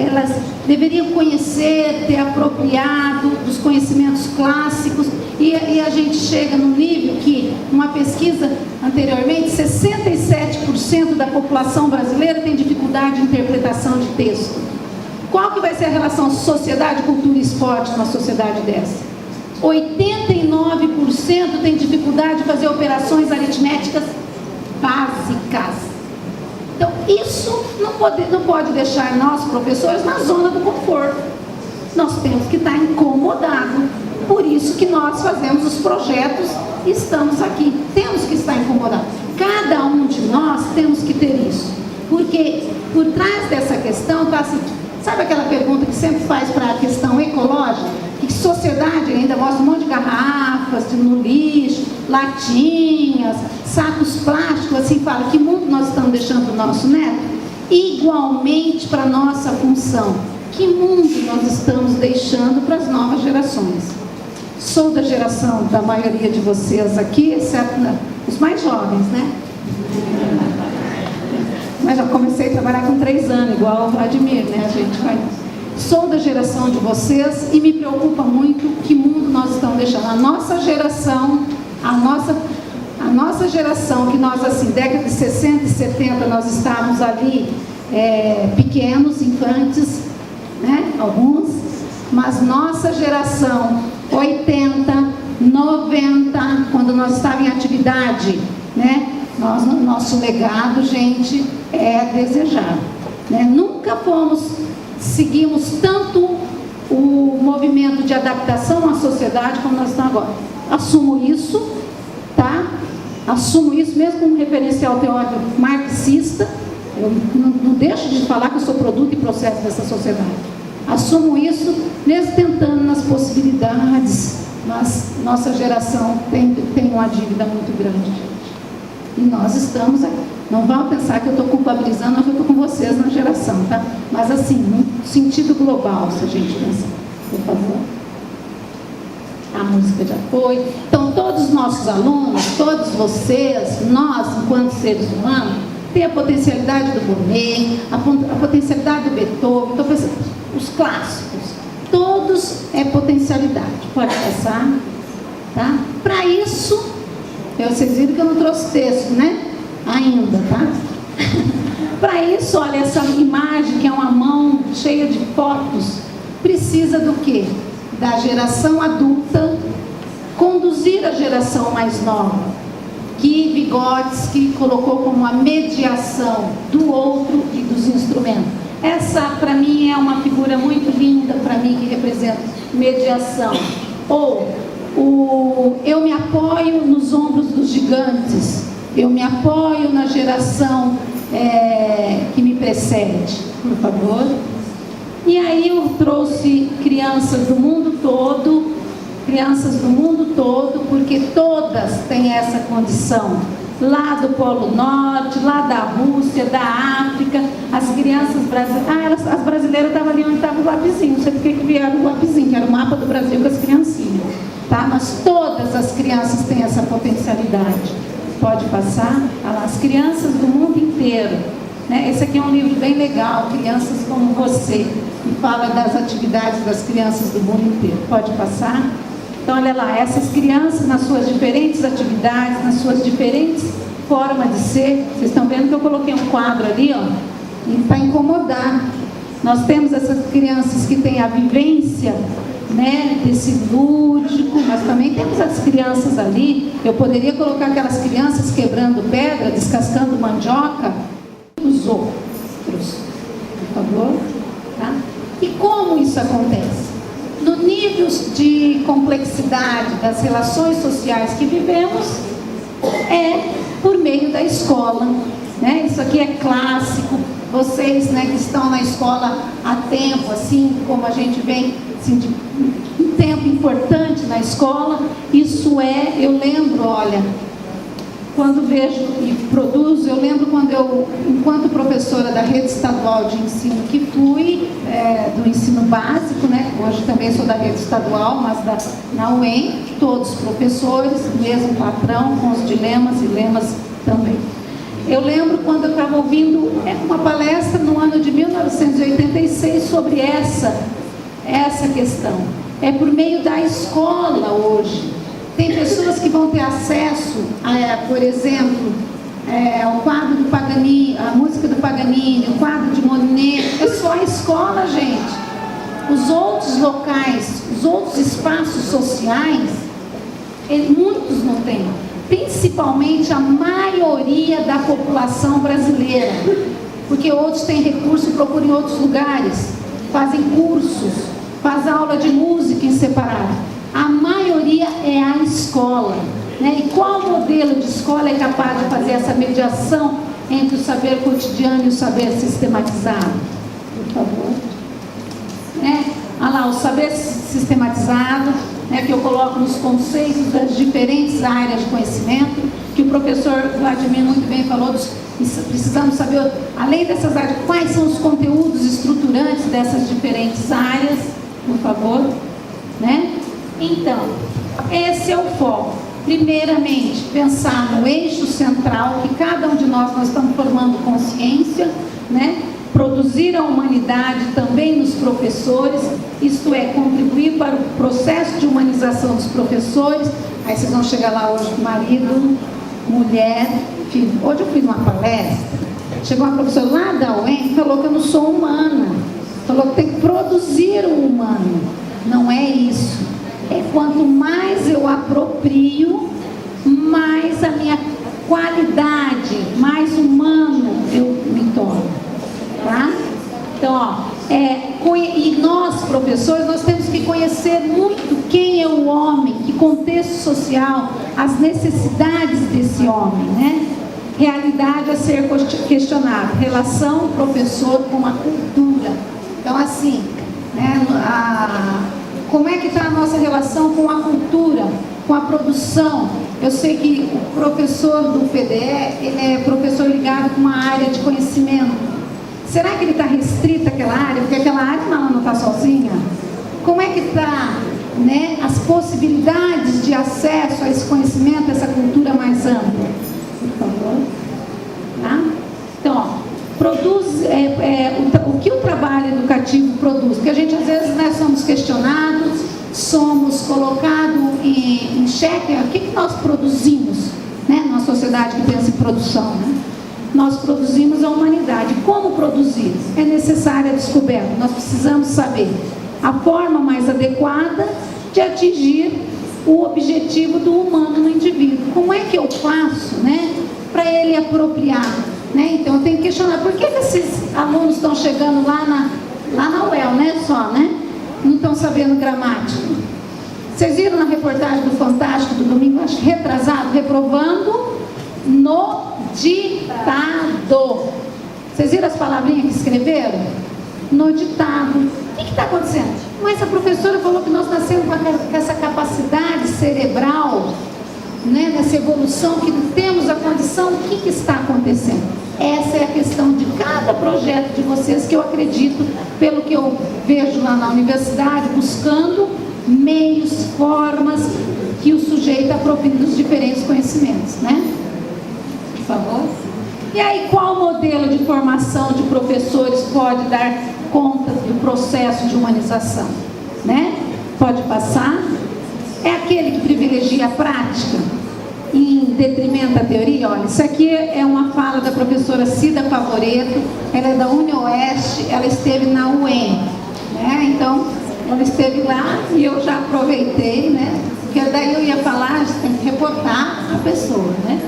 S5: elas deveriam conhecer, ter apropriado dos conhecimentos clássicos, e a gente chega no nível que, numa pesquisa anteriormente, 67% da população brasileira tem dificuldade de interpretação de texto. Qual que vai ser a relação sociedade, cultura e esporte numa sociedade dessa? 89% tem dificuldade de fazer operações aritméticas básicas. Então, isso não pode deixar nós, professores, na zona do conforto. Nós temos que estar incomodados. Por isso que nós fazemos os projetos e estamos aqui. Temos que estar incomodados. Cada um de nós temos que ter isso. Porque por trás dessa questão está assim, sabe aquela pergunta que sempre faz para a questão ecológica? Que sociedade ainda mostra um monte de garrafas no lixo, latinhas, sacos plásticos, assim, fala, que mundo nós estamos deixando para o nosso neto? Igualmente para a nossa função, que mundo nós estamos deixando para as novas gerações? Sou da geração da maioria de vocês aqui, exceto os mais jovens, né? Mas já comecei a trabalhar com 3 anos, igual o Vladimir, né? Sou da geração de vocês e me preocupa muito que mundo nós estamos deixando. A nossa geração, que nós, assim, década de 60 e 70, nós estávamos ali pequenos, infantes, né? Alguns, mas nossa geração, 80, 90, quando nós estávamos em atividade, né? Nosso legado, gente, é desejável, né? Nunca seguimos tanto o movimento de adaptação à sociedade como nós estamos agora. Assumo isso, tá? Assumo isso, mesmo com um referencial teórico marxista, eu não deixo de falar que eu sou produto e processo dessa sociedade. Assumo isso, mesmo tentando nas possibilidades, mas nossa geração tem uma dívida muito grande, gente. E nós estamos aqui. Não vão pensar que eu estou culpabilizando, não, que eu estou com vocês na geração, tá? Mas assim, no sentido global, se a gente pensar, por favor. A música de apoio. Então, todos os nossos alunos, todos vocês, nós, enquanto seres humanos, tem a potencialidade do Gourmet, a potencialidade do Beethoven, então, os clássicos. Todos é potencialidade. Pode passar, tá? Para isso, vocês viram que eu não trouxe texto, né? Ainda, tá? Para isso, olha, essa imagem que é uma mão cheia de fotos, precisa do quê? Da geração adulta conduzir a geração mais nova, que Vygotsky colocou como a mediação do outro e dos instrumentos. Essa, para mim, é uma figura muito linda, para mim, que representa mediação. Ou eu me apoio nos ombros dos gigantes, eu me apoio na geração que me precede, por favor. E aí eu trouxe crianças do mundo todo, porque todas têm essa condição. Lá do Polo Norte, lá da Rússia, da África, as crianças brasileiras. As brasileiras estavam ali onde estava o lapisinho, não sei porque que vieram o lapisinho, que era o mapa do Brasil com as criancinhas. Tá? Mas todas as crianças têm essa potencialidade. Pode passar? As crianças do mundo inteiro né? Esse aqui é um livro bem legal, Crianças como Você, que fala das atividades das crianças do mundo inteiro. Pode passar? Então, olha lá, essas crianças nas suas diferentes atividades, nas suas diferentes formas de ser. Vocês estão vendo que eu coloquei um quadro ali, ó, e para incomodar. Nós temos essas crianças que têm a vivência, né, desse lúdico, mas também temos as crianças ali. Eu poderia colocar aquelas crianças quebrando pedra, descascando mandioca, os outros, por favor, tá? E como isso acontece? No nível de complexidade das relações sociais que vivemos, é por meio da escola, né? Isso aqui é clássico. Vocês, né, que estão na escola há tempo, assim como a gente vem assim, de um tempo importante na escola, isso é, eu lembro, olha, quando vejo e produzo, eu lembro quando eu, enquanto professora da rede estadual de ensino que fui, do ensino básico, né, hoje também sou da rede estadual, mas na UEM, todos professores, mesmo patrão, com os dilemas e lemas também. Eu lembro quando eu estava ouvindo uma palestra no ano de 1986 sobre essa questão. É por meio da escola hoje. Tem pessoas que vão ter acesso, por exemplo, ao quadro do Paganini, a música do Paganini, o quadro de Monet. É só a escola, gente. Os outros locais, os outros espaços sociais, muitos não têm. Principalmente a maioria da população brasileira, porque outros têm recurso e procuram em outros lugares, fazem cursos, faz aula de música em separado. A maioria é a escola, né? E qual modelo de escola é capaz de fazer essa mediação entre o saber cotidiano e o saber sistematizado? Por favor. Né? Olha lá, o saber sistematizado, né, que eu coloco nos conceitos das diferentes áreas de conhecimento, que o professor Vladimir muito bem falou, precisamos saber, além dessas áreas, quais são os conteúdos estruturantes dessas diferentes áreas, por favor, né? Então, esse é o foco. Primeiramente, pensar no eixo central, que cada um de nós estamos formando consciência, né? Produzir a humanidade também nos professores, isto é, contribuir para o processo de humanização dos professores. Aí vocês vão chegar lá hoje com marido, mulher, filho. Hoje eu fiz uma palestra, chegou uma professora lá da UEM e falou que eu não sou humana, falou que tem que produzir o humano. Não é isso. É quanto mais eu aproprio, mais a minha qualidade, mais humano eu me torno. Tá? Então, ó, e nós, professores, nós temos que conhecer muito quem é o homem, que contexto social, as necessidades desse homem, né? Realidade a ser questionada, relação professor com a cultura. Então, assim, né, como é que está a nossa relação com a cultura, com a produção? Eu sei que o professor do PDE, ele é professor ligado com uma área de conhecimento. Será que ele está restrito àquela área? Porque aquela área não está sozinha. Como é que está, né, as possibilidades de acesso a esse conhecimento, a essa cultura mais ampla? Por favor. Tá? Então, ó, produz, o que o trabalho educativo produz? Porque a gente, às vezes, né, somos questionados, somos colocados em xeque. O que nós produzimos, né, numa sociedade que pensa em produção, né? Nós produzimos a humanidade. Como produzir? É necessária a descoberta. Nós precisamos saber a forma mais adequada de atingir o objetivo do humano no indivíduo. Como é que eu faço, né, para ele apropriar? Né? Então eu tenho que questionar, por que esses alunos estão chegando lá na UEL, né, só, né? Não estão sabendo gramática. Vocês viram na reportagem do Fantástico do domingo, acho que retrasado, reprovando no ditado. Vocês viram as palavrinhas que escreveram? No ditado. O que está acontecendo? Mas a professora falou que nós nascemos com essa capacidade cerebral, né, nessa evolução, que temos a condição. O que está acontecendo? Essa é a questão de cada projeto de vocês, que eu acredito, pelo que eu vejo lá na universidade, buscando meios, formas que o sujeito aproprie dos diferentes conhecimentos, né? Por favor. E aí, qual modelo de formação de professores pode dar conta do processo de humanização? Né? Pode passar? É aquele que privilegia a prática em detrimento da teoria? Olha, isso aqui é uma fala da professora Cida Favoreto, ela é da UniOeste, ela esteve na UEM, né? Então, ela esteve lá e eu já aproveitei, né? Porque daí eu ia falar, a gente tem que reportar a pessoa, né?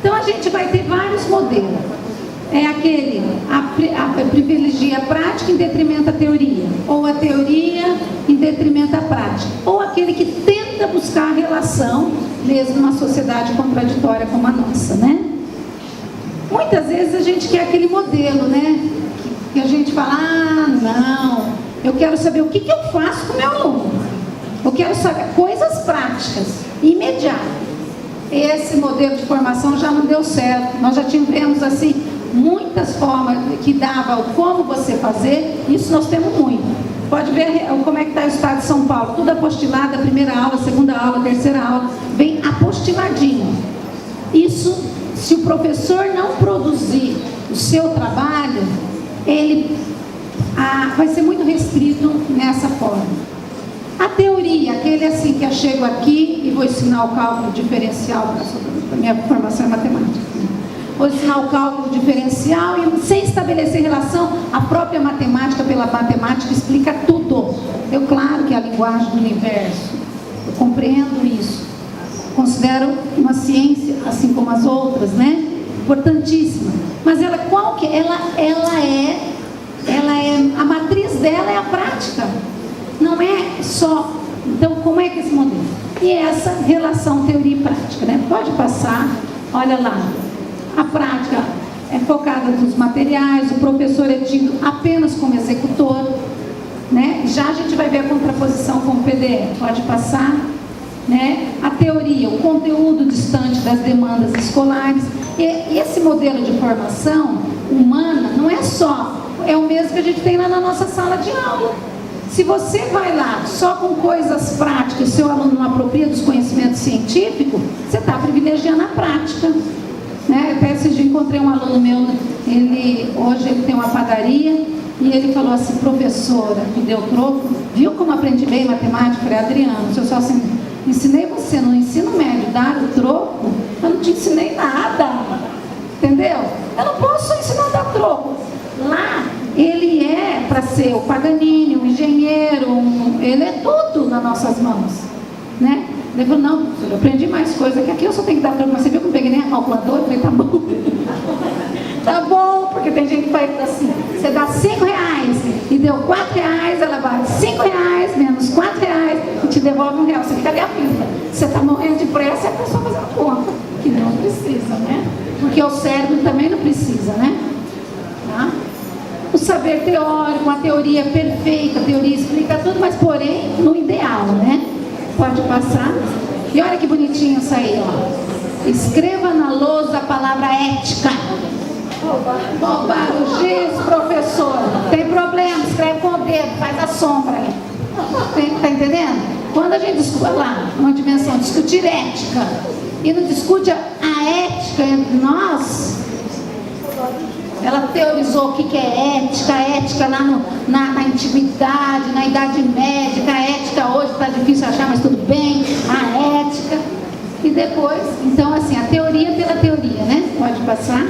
S5: Então, a gente vai ter vários modelos. É aquele, a privilegia a prática em detrimento da teoria, ou a teoria em detrimento da prática, ou aquele que tenta buscar a relação, mesmo numa sociedade contraditória como a nossa, né? Muitas vezes a gente quer aquele modelo, né? Que a gente fala, não, eu quero saber o que eu faço com o meu aluno. Eu quero saber coisas práticas, imediatas. Esse modelo de formação já não deu certo. Nós já tivemos, assim, muitas formas que dava o como você fazer, isso nós temos muito. Pode ver como é que está o estado de São Paulo, tudo apostilado, a primeira aula, a segunda aula, a terceira aula, bem apostiladinho. Isso, se o professor não produzir o seu trabalho, ele vai ser muito restrito nessa forma. A teoria, aquele assim que eu chego aqui e vou ensinar o cálculo diferencial, a minha formação é matemática. Vou ensinar o cálculo diferencial e sem estabelecer relação, a própria matemática pela matemática explica tudo. Eu, claro que é a linguagem do universo, eu compreendo isso. Considero uma ciência, assim como as outras, né? Importantíssima. Mas ela, qual que ela é, a matriz dela é a prática. Não é só. Então, como é que é esse modelo? E essa relação teoria e prática, né? Pode passar, olha lá. A prática é focada nos materiais, o professor é tido apenas como executor, né? Já a gente vai ver a contraposição com o PDF, pode passar, né? A teoria, o conteúdo distante das demandas escolares. E esse modelo de formação humana não é só, é o mesmo que a gente tem lá na nossa sala de aula. Se você vai lá só com coisas práticas, seu aluno não apropria dos conhecimentos científicos, você está privilegiando a prática. Né? Até esse dia encontrei um aluno meu, hoje ele tem uma padaria, e ele falou assim, professora, me deu troco, viu como aprendi bem matemática? Eu falei, Adriano, se eu só ensinei você no ensino médio dar o troco, eu não te ensinei nada, entendeu? Eu não posso ensinar a dar troco. Lá, ele é para ser o Paganini, o engenheiro, ele é tudo nas nossas mãos, né? Ele falou, não, eu aprendi mais coisa que aqui, eu só tenho que dar troco, mas você viu que eu não peguei nem a calculadora? Eu falei, tá bom. Tá bom, porque tem gente que faz assim, você dá R$5 e deu R$4, ela vai R$5 menos R$4 e te devolve R$1. Você fica ali aflita. Você está morrendo de pressa e a pessoa fazendo conta, que não precisa, né? Porque o cérebro também não precisa, né? Tá? O saber teórico, a teoria perfeita, a teoria explica tudo, mas porém no ideal, né? Pode passar. E olha que bonitinho isso aí, ó. Escreva na lousa a palavra ética. Roubaram o giz, professor. Tem problema, escreve com o dedo, faz a sombra aí. Tá entendendo? Quando a gente discute lá, uma dimensão, discutir ética, e não discute a ética entre nós, ela teorizou o que é ética, a ética lá na antiguidade, na Idade Média, a ética hoje está difícil achar, mas tudo bem, a ética. E depois, então assim, a teoria pela teoria, né? Pode passar.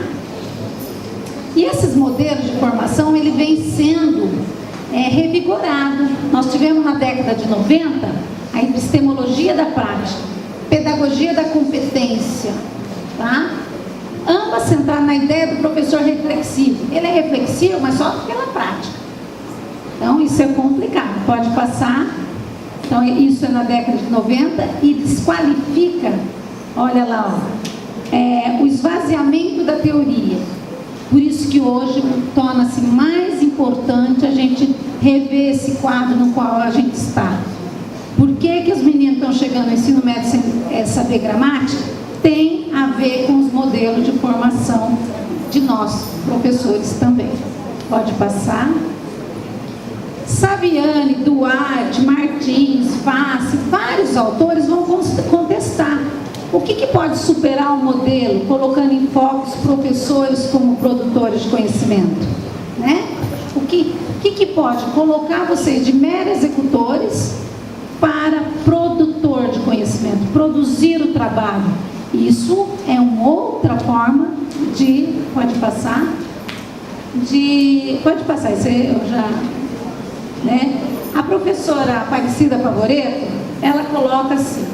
S5: E esses modelos de formação, ele vem sendo revigorado. Nós tivemos na década de 90 a epistemologia da prática, pedagogia da competência, tá? Ambas centradas na ideia do professor reflexivo. Ele é reflexivo, mas só pela prática. Então, isso é complicado. Pode passar. Então, isso é na década de 90 e desqualifica, olha lá, ó, o esvaziamento da teoria. Por isso que hoje torna-se mais importante a gente rever esse quadro no qual a gente está. Por que os meninos estão chegando no ensino médio sem saber gramática? Tem a ver com os modelos de formação de nós, professores também. Pode passar. Saviani, Duarte, Martins, Fassi, vários autores vão contestar O que pode superar o modelo, colocando em foco os professores como produtores de conhecimento? Né? O que pode colocar vocês de mero executores para produtor de conhecimento, produzir o trabalho? Isso é uma outra forma de, pode passar, isso eu já, né? A professora Aparecida Favoreto, ela coloca assim,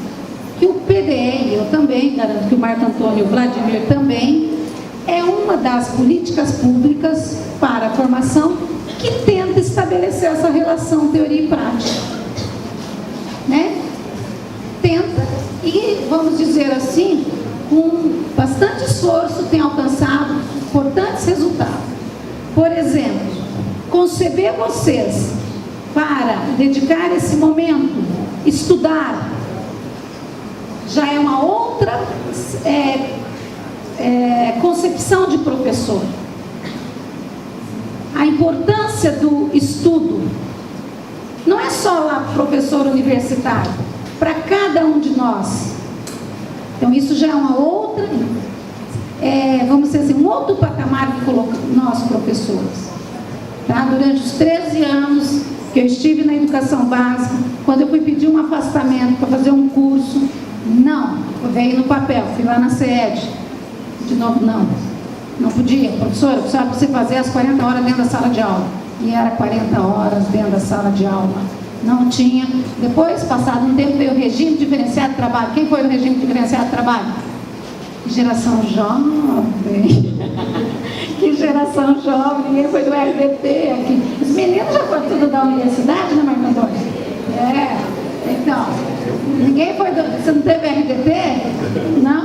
S5: que o PDE, eu também garanto que o Marco Antônio e o Vladimir também, é uma das políticas públicas para a formação que tenta estabelecer essa relação teoria e prática, né? Tenta e, vamos dizer assim, com bastante esforço tem alcançado importantes resultados. Por exemplo, conceber vocês para dedicar esse momento, estudar, já é uma outra concepção de professor. A importância do estudo não é só lá professor universitário, para cada um de nós. Então isso já é uma outra, vamos dizer assim, um outro patamar que colocamos nós professores. Tá? Durante os 13 anos que eu estive na educação básica, quando eu fui pedir um afastamento para fazer um curso, não, veio no papel, fui lá na CED, de novo, não podia, professora, precisava você fazer as 40 horas dentro da sala de aula, e era 40 horas dentro da sala de aula, não tinha. Depois, passado um tempo, veio o regime diferenciado de trabalho. Quem foi no regime diferenciado de trabalho? Geração jovem. Que geração jovem, ninguém foi do RDT aqui. Os meninos já foram tudo da universidade, né, Marco Antônio? Então, ninguém foi do... Você não teve RDT? Não?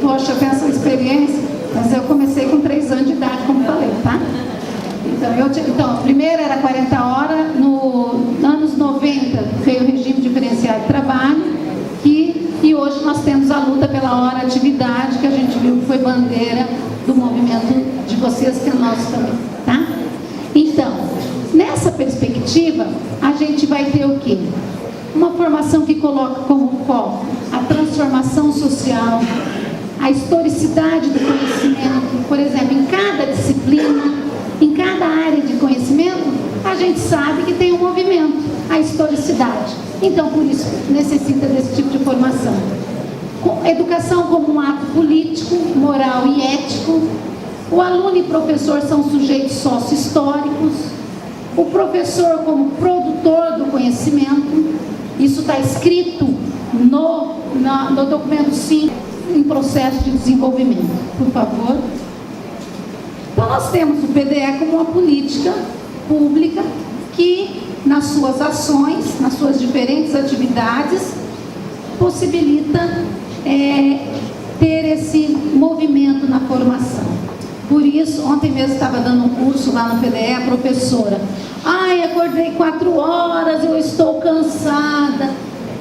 S5: Poxa, eu tenho essa experiência, mas eu comecei com 3 anos de idade, como falei, tá? Então, a primeira era 40 horas, nos anos 90 veio o regime diferenciado de trabalho, e hoje nós temos a luta pela hora atividade, que a gente viu que foi bandeira do movimento de vocês, que é nosso também, tá? Então, nessa perspectiva, a gente vai ter o quê? Uma formação que coloca como foco a transformação social, a historicidade do conhecimento. Por exemplo, em cada disciplina, em cada área de conhecimento, a gente sabe que tem um movimento, a historicidade. Então, por isso, necessita desse tipo de formação. Educação como um ato político, moral e ético. O aluno e professor são sujeitos sócio-históricos. O professor como produtor do conhecimento. Isso está escrito no documento 5, em processo de desenvolvimento. Por favor. Então, nós temos o PDE como uma política pública que, nas suas ações, nas suas diferentes atividades, possibilita ter esse movimento na formação. Por isso, ontem mesmo estava dando um curso lá no PDE, a professora, acordei 4 horas, eu estou cansada.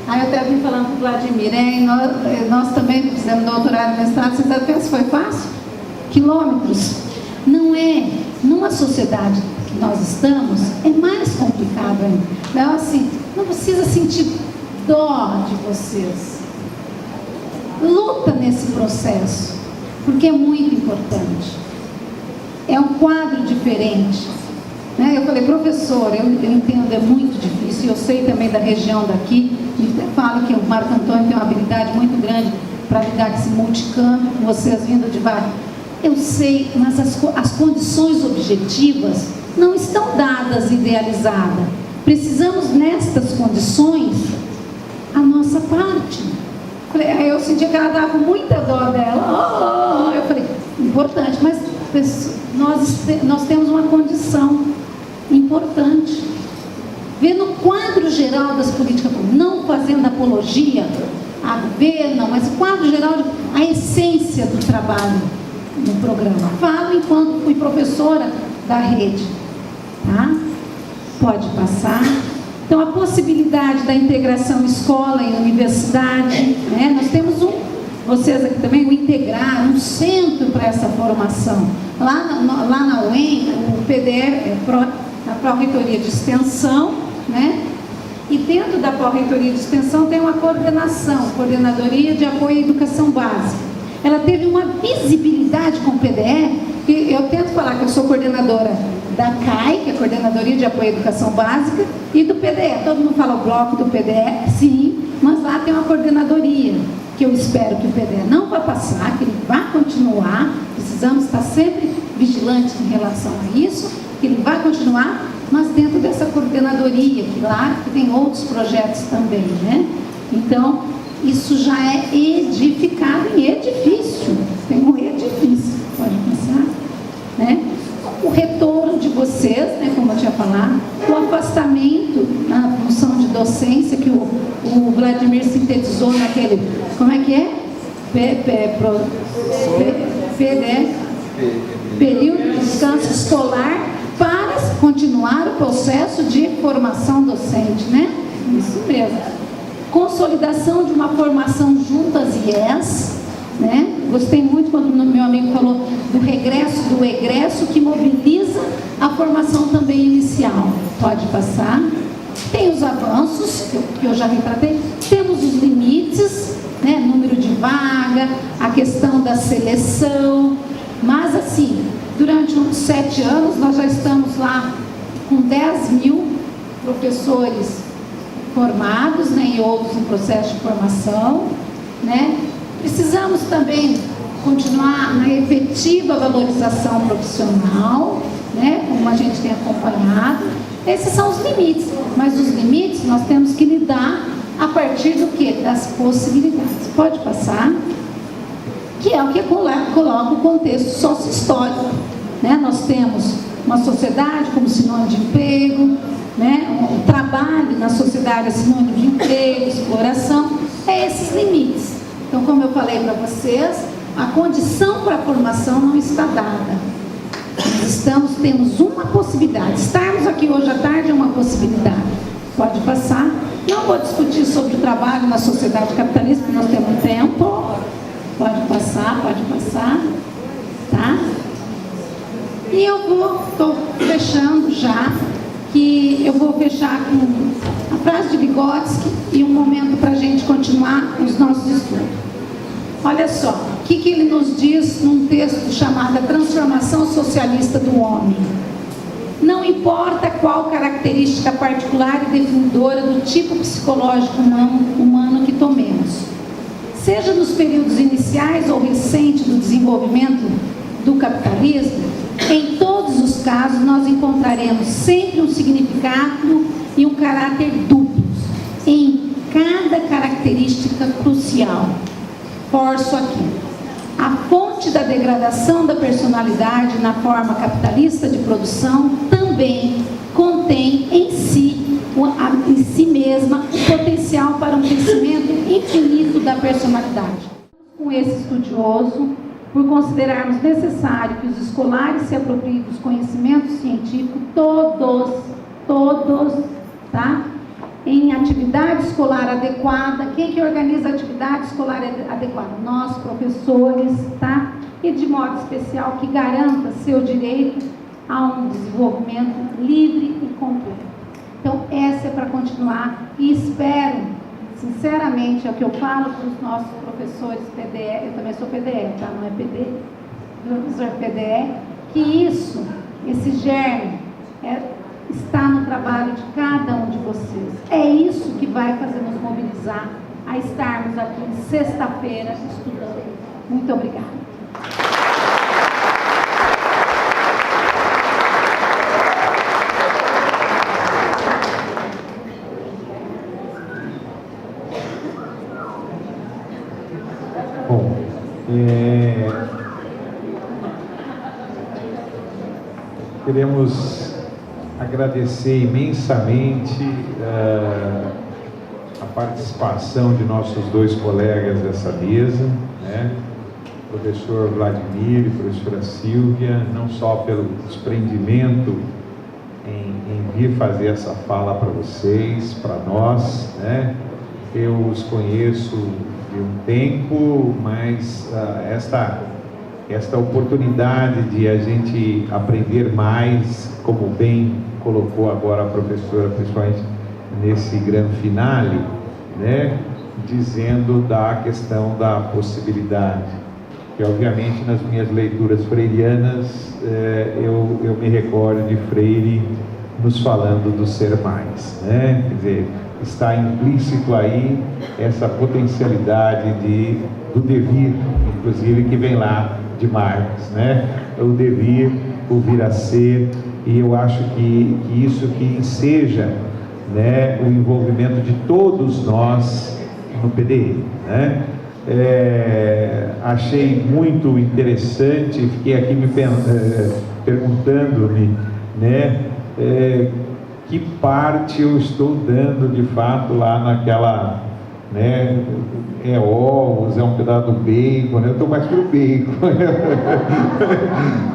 S5: Aí eu até vim falando com o Vladimir, nós também fizemos doutorado e mestrado, vocês até pensam que foi fácil? Quilômetros. Não é, numa sociedade que nós estamos, é mais complicado ainda. Então, assim, não precisa sentir dó de vocês. Luta nesse processo, porque é muito importante. É um quadro diferente. Né? Eu falei, professor, eu entendo, é muito difícil, eu sei também da região daqui, e falo que o Marco Antônio tem uma habilidade muito grande para lidar com esse multicâmbio, com vocês vindo de vários. Eu sei, mas as condições objetivas não estão dadas, idealizadas. Precisamos, nestas condições, a nossa parte. Aí eu senti que ela dava com muita dó dela. Eu falei, importante, mas nós temos uma condição importante. Ver no quadro geral das políticas públicas, não fazendo apologia a governo, mas o quadro geral, a essência do trabalho no programa. Falo enquanto fui professora da rede, tá? Pode passar. Então, a possibilidade da integração escola e universidade, né? Nós temos vocês aqui também, o Integrar, um centro para essa formação. Lá na UEM, o PDE, a Pró-Reitoria de Extensão, né? E dentro da Pró-Reitoria de Extensão tem uma coordenação, Coordenadoria de Apoio à Educação Básica. Ela teve uma visibilidade com o PDE, que eu tento falar que eu sou coordenadora da CAI, que é a Coordenadoria de Apoio à Educação Básica, e do PDE. Todo mundo fala o bloco do PDE, sim, mas lá tem uma coordenadoria, que eu espero que o PDE não vá passar, que ele vá continuar. Precisamos estar sempre vigilantes em relação a isso, que ele vai continuar, mas dentro dessa coordenadoria, que lá que tem outros projetos também, né? Então, isso já é edificado em edifício. Tem um edifício, pode pensar, né? O retorno de vocês, né, como eu tinha falado, o afastamento na função de docência que o Vladimir sintetizou naquele, como é que é? Período de descanso escolar para continuar o processo de formação docente, né? Isso mesmo. Consolidação de uma formação junto às IES, né? Gostei muito quando o meu amigo falou do regresso, do egresso, que mobiliza a formação também inicial. Pode passar. Tem os avanços, que eu já retratei. Temos os limites, né? Número de vaga, a questão da seleção. Mas assim, durante uns 7 anos, nós já estamos lá com 10 mil professores formados, né? E outros em processo de formação, né? Precisamos também continuar na efetiva valorização profissional, né? Como a gente tem acompanhado. Esses são os limites, mas os limites nós temos que lidar a partir do quê? Das possibilidades. Pode passar. Que é o que coloca o contexto sócio-histórico, né? Nós temos uma sociedade como sinônimo de emprego, né? O trabalho na sociedade é sinônimo de emprego, exploração, é esses limites. Então, como eu falei para vocês, a condição para a formação não está dada. Nós temos uma possibilidade. Estarmos aqui hoje à tarde é uma possibilidade. Pode passar. Não vou discutir sobre o trabalho na sociedade capitalista, porque nós temos tempo. Pode passar, tá? E estou fechando já, que eu vou fechar com a frase de Vygotsky e um momento para a gente continuar os nossos estudos. Olha só, o que ele nos diz num texto chamado A Transformação Socialista do Homem. Não importa qual característica particular e definidora do tipo psicológico humano que tomemos, seja nos períodos iniciais ou recentes do desenvolvimento do capitalismo, em todos os casos nós encontraremos sempre um significado e um caráter duplos em cada característica crucial. Forço aqui. A fonte da degradação da personalidade na forma capitalista de produção também contém em si mesma o potencial para um crescimento infinito da personalidade. Com esse estudioso, por considerarmos necessário que os escolares se apropriem dos conhecimentos científicos, todos, tá? Em atividade escolar adequada. Quem que organiza a atividade escolar adequada? Nós, professores, tá? E de modo especial que garanta seu direito a um desenvolvimento livre e completo. Então, essa é para continuar e espero, sinceramente, é o que eu falo para os nossos professores PDE, eu também sou PDE, tá? Não é PD, professor PDE, que esse germe está no trabalho de cada um de vocês. É isso que vai fazer nos mobilizar a estarmos aqui sexta-feira estudando. Muito obrigada.
S7: Bom, queremos agradecer imensamente a participação de nossos 2 colegas dessa mesa, né? O professor Vladimir e a professora Silvia, não só pelo desprendimento em vir fazer essa fala para vocês, para nós, né? Eu os conheço de um tempo, mas esta oportunidade de a gente aprender mais, como bem colocou agora a professora, principalmente nesse grande finale, né, dizendo da questão da possibilidade, que obviamente nas minhas leituras freirianas eu me recordo de Freire nos falando do ser mais, né? Quer dizer, está implícito aí essa potencialidade do devir, inclusive que vem lá de Marx, né? O devir, o vir a ser, e eu acho que isso que enseja, né, o envolvimento de todos nós no PDI, né? Achei muito interessante, fiquei aqui me perguntando-me, né, que parte eu estou dando de fato lá naquela, né, ovos, um pedaço do bacon, né? Eu estou mais pelo bacon.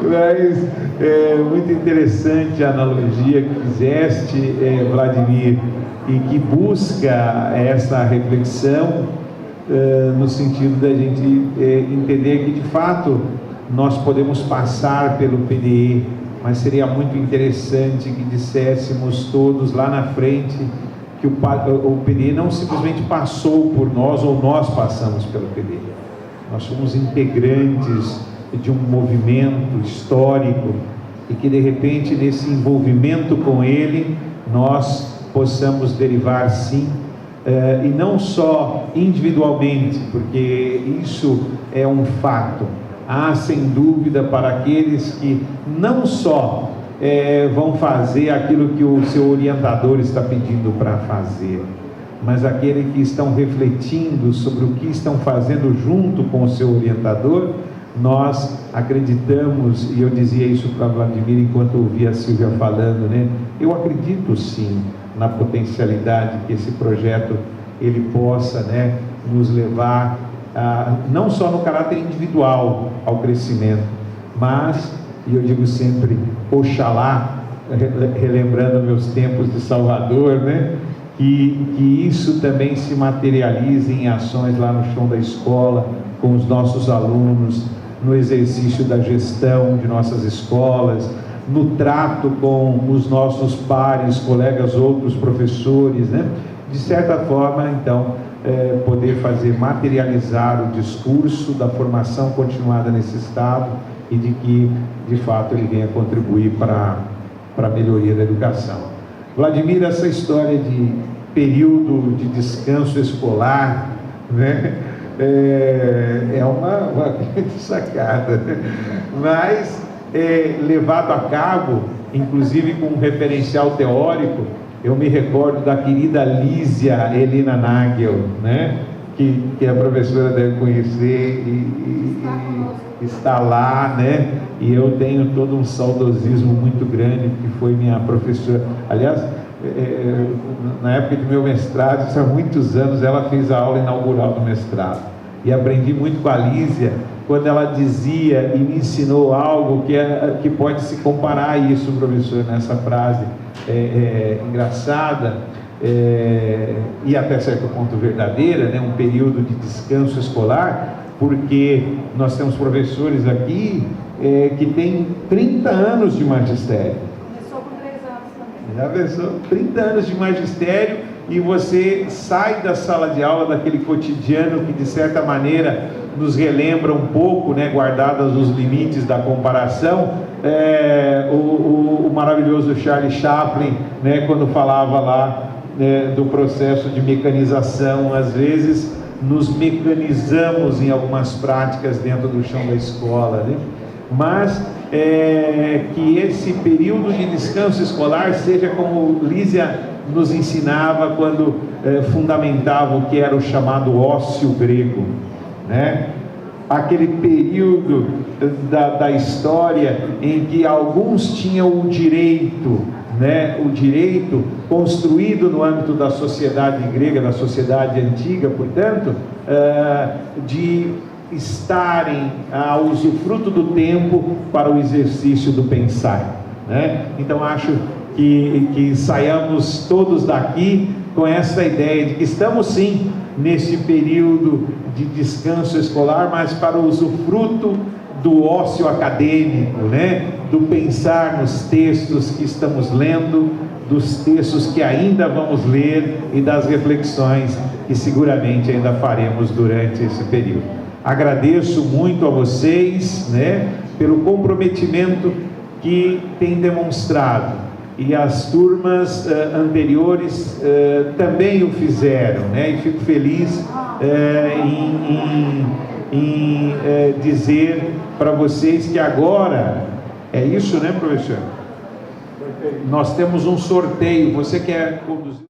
S7: Mas é muito interessante a analogia que fizeste, Vladimir, e que busca essa reflexão no sentido da gente entender que de fato nós podemos passar pelo PDE, mas seria muito interessante que disséssemos todos lá na frente que o PDE não simplesmente passou por nós ou nós passamos pelo PDE. Nós somos integrantes de um movimento histórico e que de repente nesse envolvimento com ele nós possamos derivar sim, e não só individualmente, porque isso é um fato. Há sem dúvida para aqueles que não só vão fazer aquilo que o seu orientador está pedindo para fazer, mas aqueles que estão refletindo sobre o que estão fazendo junto com o seu orientador. Nós acreditamos, e eu dizia isso para Vladimir enquanto ouvia a Silvia falando, né? Eu acredito sim na potencialidade que esse projeto ele possa, né, nos levar não só no caráter individual ao crescimento, mas, e eu digo sempre, oxalá, relembrando meus tempos de Salvador, né, que isso também se materialize em ações lá no chão da escola, com os nossos alunos, no exercício da gestão de nossas escolas, no trato com os nossos pares, colegas, outros professores, né? De certa forma, então, poder fazer materializar o discurso da formação continuada nesse Estado e de que, de fato, ele venha contribuir para a melhoria da educação. Vladimir, essa história de período de descanso escolar, né? É uma grande sacada, né? Mas levado a cabo, inclusive com um referencial teórico. Eu me recordo da querida Lísia Helena Nagel, né? que a professora deve conhecer e está lá, né? E eu tenho todo um saudosismo muito grande, porque foi minha professora. Aliás, na época de meu mestrado, isso há muitos anos, ela fez a aula inaugural do mestrado. E aprendi muito com a Lísia, quando ela dizia e me ensinou algo que pode se comparar a isso, professor, nessa frase engraçada, e até certo ponto verdadeira, né? Um período de descanso escolar, porque nós temos professores aqui que têm 30 anos de magistério.
S6: Começou com 3 anos também.
S7: Já pensou? 30 anos de magistério, e você sai da sala de aula, daquele cotidiano que de certa maneira nos relembra um pouco, né, guardados os limites da comparação, o maravilhoso Charlie Chaplin, né, quando falava lá do processo de mecanização. Às vezes nos mecanizamos em algumas práticas dentro do chão da escola, né? Mas que esse período de descanso escolar seja como Lísia nos ensinava quando fundamentava o que era o chamado ócio grego, né? Aquele período da história em que alguns tinham o direito, né? O direito construído no âmbito da sociedade grega, da sociedade antiga, portanto, de estarem a usufruto do tempo para o exercício do pensar, né? Então acho que saiamos todos daqui com essa ideia de que estamos sim nesse período de descanso escolar, mas para o usufruto do ócio acadêmico, né? Do pensar nos textos que estamos lendo, dos textos que ainda vamos ler e das reflexões que seguramente ainda faremos durante esse período. Agradeço muito a vocês, né, pelo comprometimento que têm demonstrado, e as turmas anteriores também o fizeram, né, e fico feliz em dizer para vocês que agora, é isso, né, professor? Nós temos um sorteio, você quer conduzir?